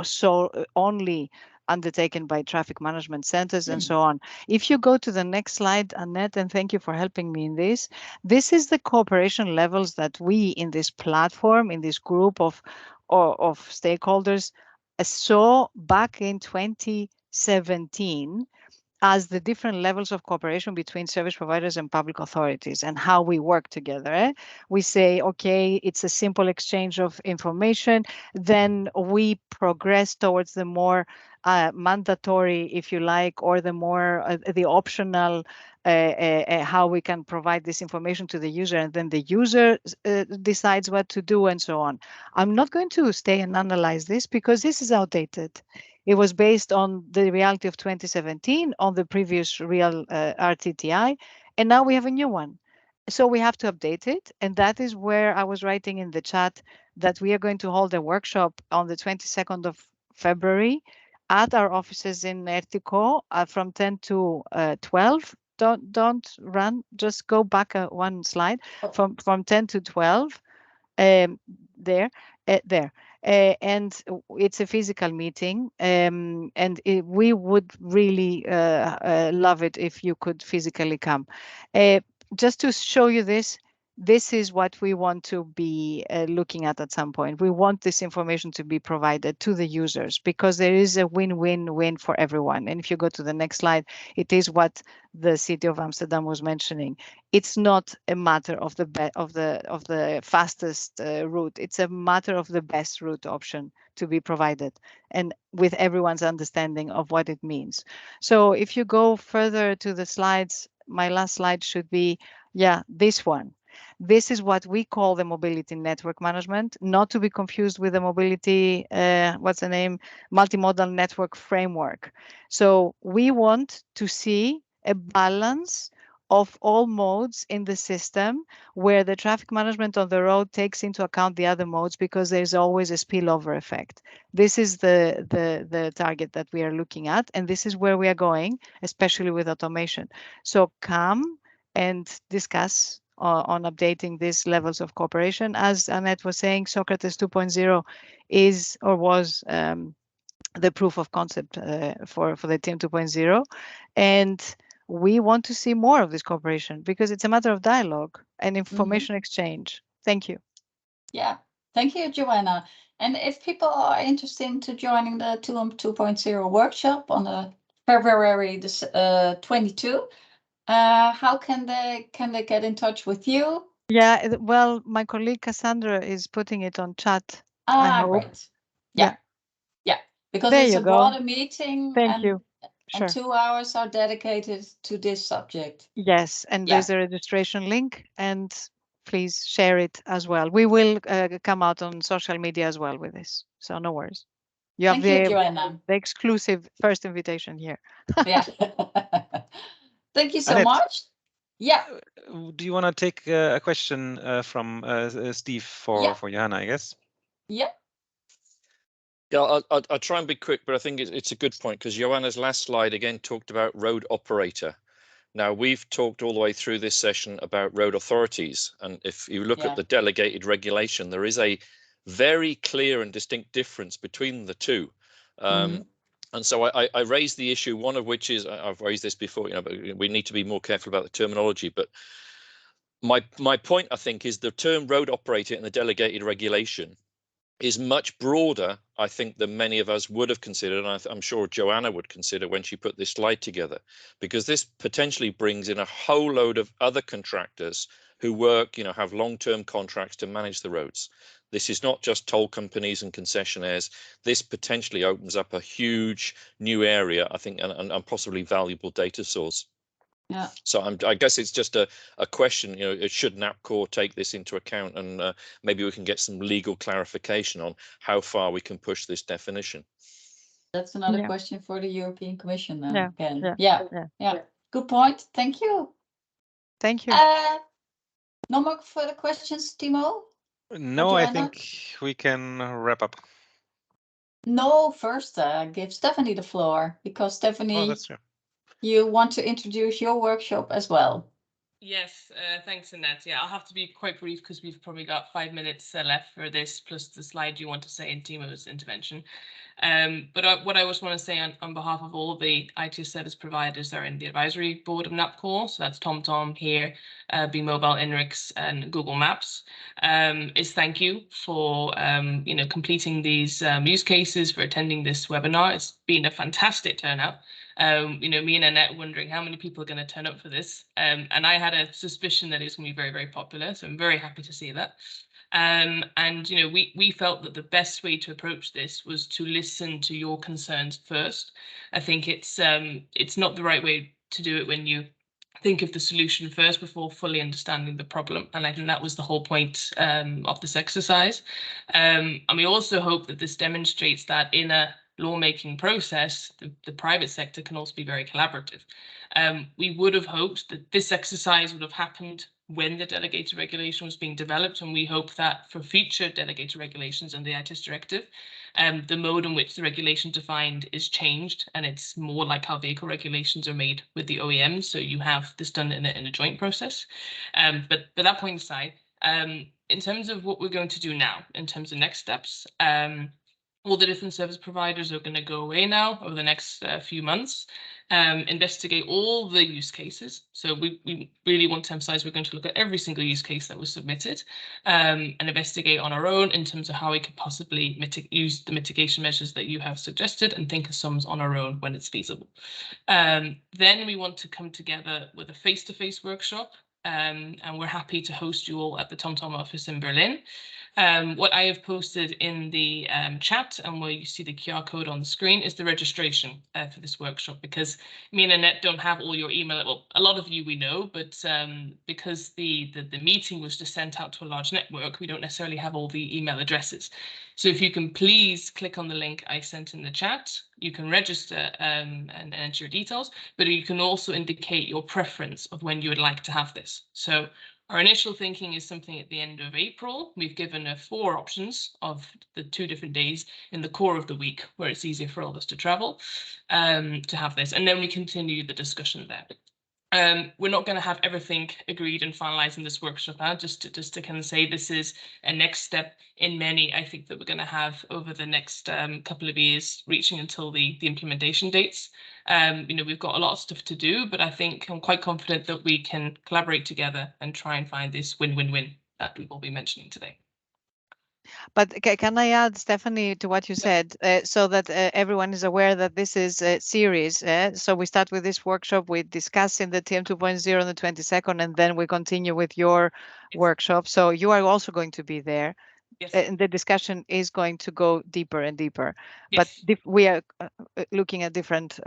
so only undertaken by traffic management centers and so on. If you go to the next slide, Annette, and thank you for helping me in this. This is the cooperation levels that we in this platform, in this group of stakeholders saw back in 2017 as the different levels of cooperation between service providers and public authorities and how we work together. We say, okay, it's a simple exchange of information. Then we progress towards the more mandatory, if you like, or the more the optional how we can provide this information to the user, and then the user decides what to do and so on. I'm not going to stay and analyze this because this is outdated. It was based on the reality of 2017, on the previous real RTTI, and now we have a new one. So we have to update it, and that is where I was writing in the chat that we are going to hold a workshop on the 22nd of February at our offices in RTCO from 10 to 12. Don't run, just go back one slide from 10 to 12. There. And it's a physical meeting, and we would really love it if you could physically come. Just to show you this is what we want to be looking at some point. We want this information to be provided to the users because there is a win-win-win for everyone. And if you go to the next slide, it is what the city of Amsterdam was mentioning. It's not a matter of the fastest route. It's a matter of the best route option to be provided, and with everyone's understanding of what it means. So if you go further to the slides, my last slide should be, this one. This is what we call the mobility network management, not to be confused with the mobility, multimodal network framework. So we want to see a balance of all modes in the system where the traffic management on the road takes into account the other modes because there's always a spillover effect. This is the target that we are looking at, and this is where we are going, especially with automation. So come and discuss on updating these levels of cooperation. As Annette was saying, Socrates 2.0 is or was the proof of concept for the team 2.0. And we want to see more of this cooperation because it's a matter of dialogue and information exchange. Thank you. Yeah, thank you, Joanna. And if people are interested in joining the TUM 2.0 workshop on February 22, how can they get in touch with you? Yeah, well, my colleague Cassandra is putting it on chat. I hope. Right. Yeah. Because there it's a you go. broader meeting. Thank you. Sure. And 2 hours are dedicated to this subject. Yes, and there's a registration link, and please share it as well. We will come out on social media as well with this, so no worries. You have the exclusive first invitation here. Yeah. Thank you so Annette, much. Yeah. Do you want to take a question from Steve for Johanna, I guess? Yeah. Yeah, I'll try and be quick, but I think it's a good point because Joanna's last slide again talked about road operator. Now, we've talked all the way through this session about road authorities, and if you look at the delegated regulation, there is a very clear and distinct difference between the two. And so I raised the issue, one of which is, I've raised this before, but we need to be more careful about the terminology. But my point, I think, is the term road operator in the delegated regulation is much broader, I think, than many of us would have considered, and I'm sure Joanna would consider when she put this slide together, because this potentially brings in a whole load of other contractors who work, have long-term contracts to manage the roads. This is not just toll companies and concessionaires. This potentially opens up a huge new area, I think, and possibly valuable data source. Yeah. So I guess it's just a question, should NAPCORE take this into account, and maybe we can get some legal clarification on how far we can push this definition. That's another question for the European Commission then. Yeah. Again. Yeah. Yeah. Good point. Thank you. Thank you. No more further questions, Timo? No, I think we can wrap up. No, first give Stephanie the floor, because Stephanie, that's true. You want to introduce your workshop as well. Yes, thanks, Annette. Yeah, I'll have to be quite brief because we've probably got 5 minutes left for this, plus the slide you want to say in Timo's intervention. But what I just want to say on behalf of all the IT service providers that are in the Advisory Board of NAPCORE, so that's TomTom here, B-Mobile, Inrix, and Google Maps, is thank you for completing these use cases, for attending this webinar. It's been a fantastic turnout. Me and Annette wondering how many people are going to turn up for this. And I had a suspicion that it's going to be very, very popular. So I'm very happy to see that. We felt that the best way to approach this was to listen to your concerns first. I think it's not the right way to do it when you think of the solution first before fully understanding the problem. And I think that was the whole point of this exercise. And we also hope that this demonstrates that in a lawmaking process, the private sector can also be very collaborative. We would have hoped that this exercise would have happened when the delegated regulation was being developed, and we hope that for future delegated regulations and the ITIS directive, the mode in which the regulation defined is changed, and it's more like how vehicle regulations are made with the OEMs, so you have this done in a joint process. But that point aside, in terms of what we're going to do now, in terms of next steps, all the different service providers are going to go away now over the next few months, investigate all the use cases. So we really want to emphasize we're going to look at every single use case that was submitted and investigate on our own in terms of how we could possibly use the mitigation measures that you have suggested and think of some on our own when it's feasible. Then we want to come together with a face-to-face workshop, and we're happy to host you all at the TomTom office in Berlin. What I have posted in the chat, and where you see the QR code on the screen, is the registration for this workshop, because me and Annette don't have all your email. Well, a lot of you we know, but because the meeting was just sent out to a large network, we don't necessarily have all the email addresses. So if you can please click on the link I sent in the chat, you can register and enter your details, but you can also indicate your preference of when you would like to have this. So our initial thinking is something at the end of April. We've given 4 options of the 2 different days in the core of the week where it's easier for all of us to travel to have this. And then we continue the discussion there. We're not going to have everything agreed and finalized in this workshop. Just to kind of say this is a next step in many, I think, that we're going to have over the next couple of years, reaching until the implementation dates. We've got a lot of stuff to do, but I think I'm quite confident that we can collaborate together and try and find this win-win-win that we will be mentioning today. But can I add, Stephanie, to what you said, so that everyone is aware that this is a series. So we start with this workshop, we discuss in the TM 2.0 on the 22nd, and then we continue with your workshop. So you are also going to be there. Yes. And the discussion is going to go deeper and deeper. Yes. But we are looking at different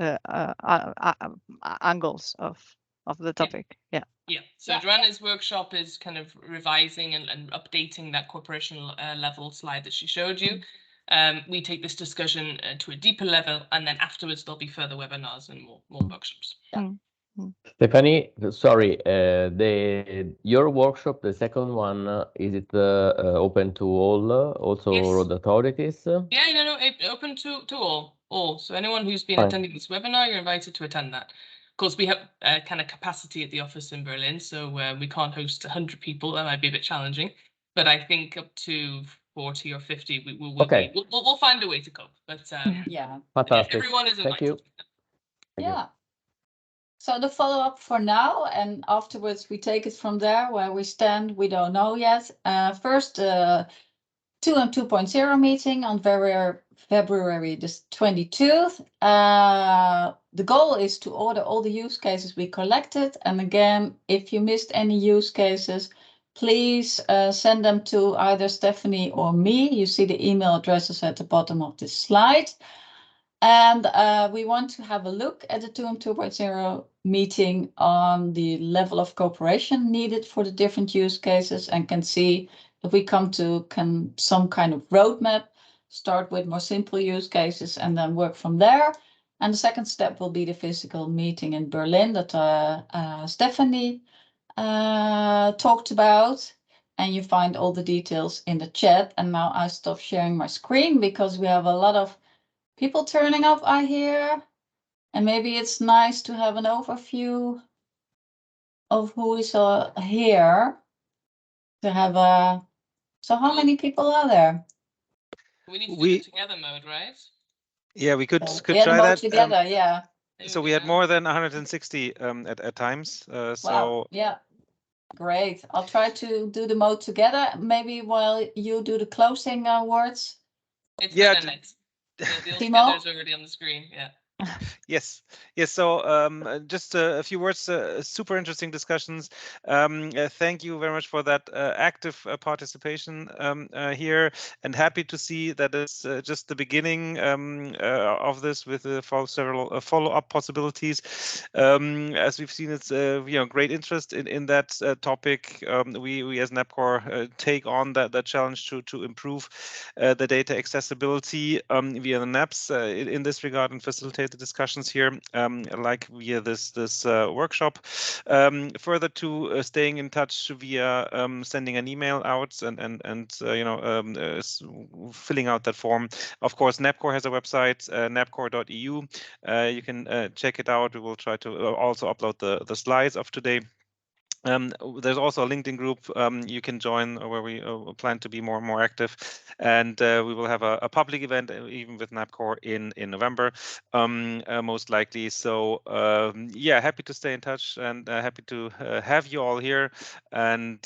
angles of the topic. Yeah. Yeah, so Joanna's workshop is kind of revising and updating that corporation level slide that she showed you. We take this discussion to a deeper level, and then afterwards there'll be further webinars and more workshops. Yeah. Stephanie, sorry, your workshop, the second one, is it open to all, also road authorities? Yeah, no, open to all. So anyone who's been attending this webinar, you're invited to attend that. Of course, we have kind of capacity at the office in Berlin, so we can't host 100 people. That might be a bit challenging. But I think up to 40 or 50, we'll find a way to cope. But yeah, fantastic. Everyone is invited. Thank you. Yeah. So the follow-up for now, and afterwards we take it from there. Where we stand, we don't know yet. First, 2M 2.0 meeting on February the 22nd. The goal is to order all the use cases we collected. And again, if you missed any use cases, please send them to either Stephanie or me. You see the email addresses at the bottom of this slide. And we want to have a look at the 2M 2.0 meeting on the level of cooperation needed for the different use cases, and can see if we come to some kind of roadmap, start with more simple use cases and then work from there. And the second step will be the physical meeting in Berlin that Stephanie talked about. And you find all the details in the chat. And now I stop sharing my screen because we have a lot of people turning up, I hear. And maybe it's nice to have an overview of who is here. To have a... So how many people are there? We need to do it together mode, right? Yeah, we could Yeah, try mode that. together, yeah. So we had more than 160 at times. Wow, So yeah, great. I'll try to do the mode together. Maybe while you do the closing words. It's yeah, the altogether is already on the screen. Yeah. Yes. So just a few words. Super interesting discussions. Thank you very much for that active participation here, and happy to see that it's just the beginning of this with several follow-up possibilities. As we've seen, it's great interest in that topic. We as NAPCORE take on that challenge to improve the data accessibility via the NAPs in this regard, and facilitate the discussions here, like via this workshop. Further to staying in touch via sending an email out and filling out that form. Of course, NAPCORE has a website, napcore.eu. You can check it out. We will try to also upload the slides of today. There's also a LinkedIn group you can join where we plan to be more active, and we will have a public event even with NAPCORE in November, most likely. So yeah, happy to stay in touch, and happy to have you all here. And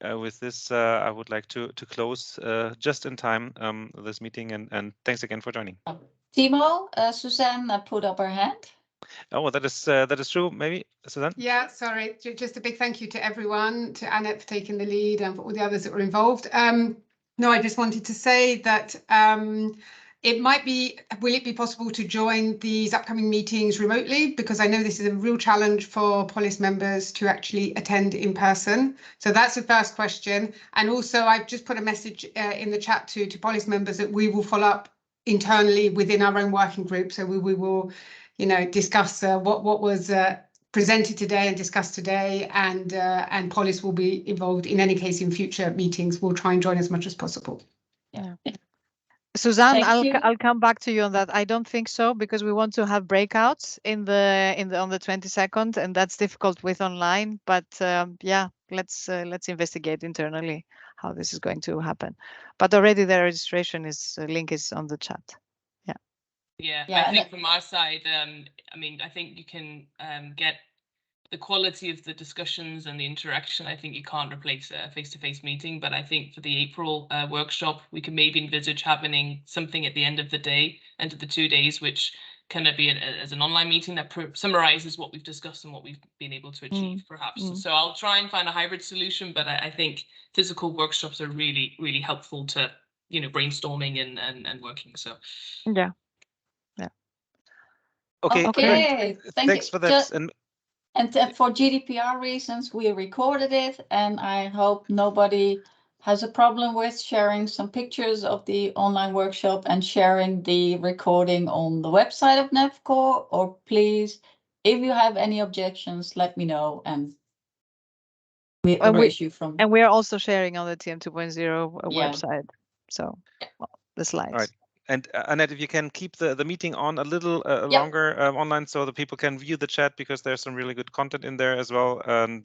with this, I would like to close just in time this meeting, and thanks again for joining. Timo, Suzanne put up her hand. Oh, that is true. Maybe Suzanne? Yeah, sorry. Just a big thank you to everyone, to Annette for taking the lead, and for all the others that were involved. No, I just wanted to say that will it be possible to join these upcoming meetings remotely? Because I know this is a real challenge for Polis members to actually attend in person. So that's the first question. And also, I've just put a message in the chat to Polis members that we will follow up internally within our own working group. So we will, discuss what was presented today and discussed today, and Polis will be involved in any case in future meetings. We'll try and join as much as possible. Yeah. Suzanne, I'll come back to you on that. I don't think so, because we want to have breakouts on the 22nd, and that's difficult with online. But yeah, let's investigate internally how this is going to happen. But already the registration link is on the chat. Yeah, I think from our side, I mean, I think you can get the quality of the discussions and the interaction. I think you can't replace a face-to-face meeting, but I think for the April workshop, we can maybe envisage having something at the end of the day, end of the 2 days, which can be as an online meeting that summarizes what we've discussed and what we've been able to achieve, perhaps. So I'll try and find a hybrid solution, but I think physical workshops are really, really helpful to, brainstorming and working. So yeah. Okay. Thanks for that. And for GDPR reasons, we recorded it, and I hope nobody has a problem with sharing some pictures of the online workshop and sharing the recording on the website of NAPCORE. Or please, if you have any objections, let me know, and we erase you from. And we are also sharing on the TM 2.0 website. So the slides. All right. And Annette, if you can keep the meeting on a little longer online so the people can view the chat, because there's some really good content in there as well. And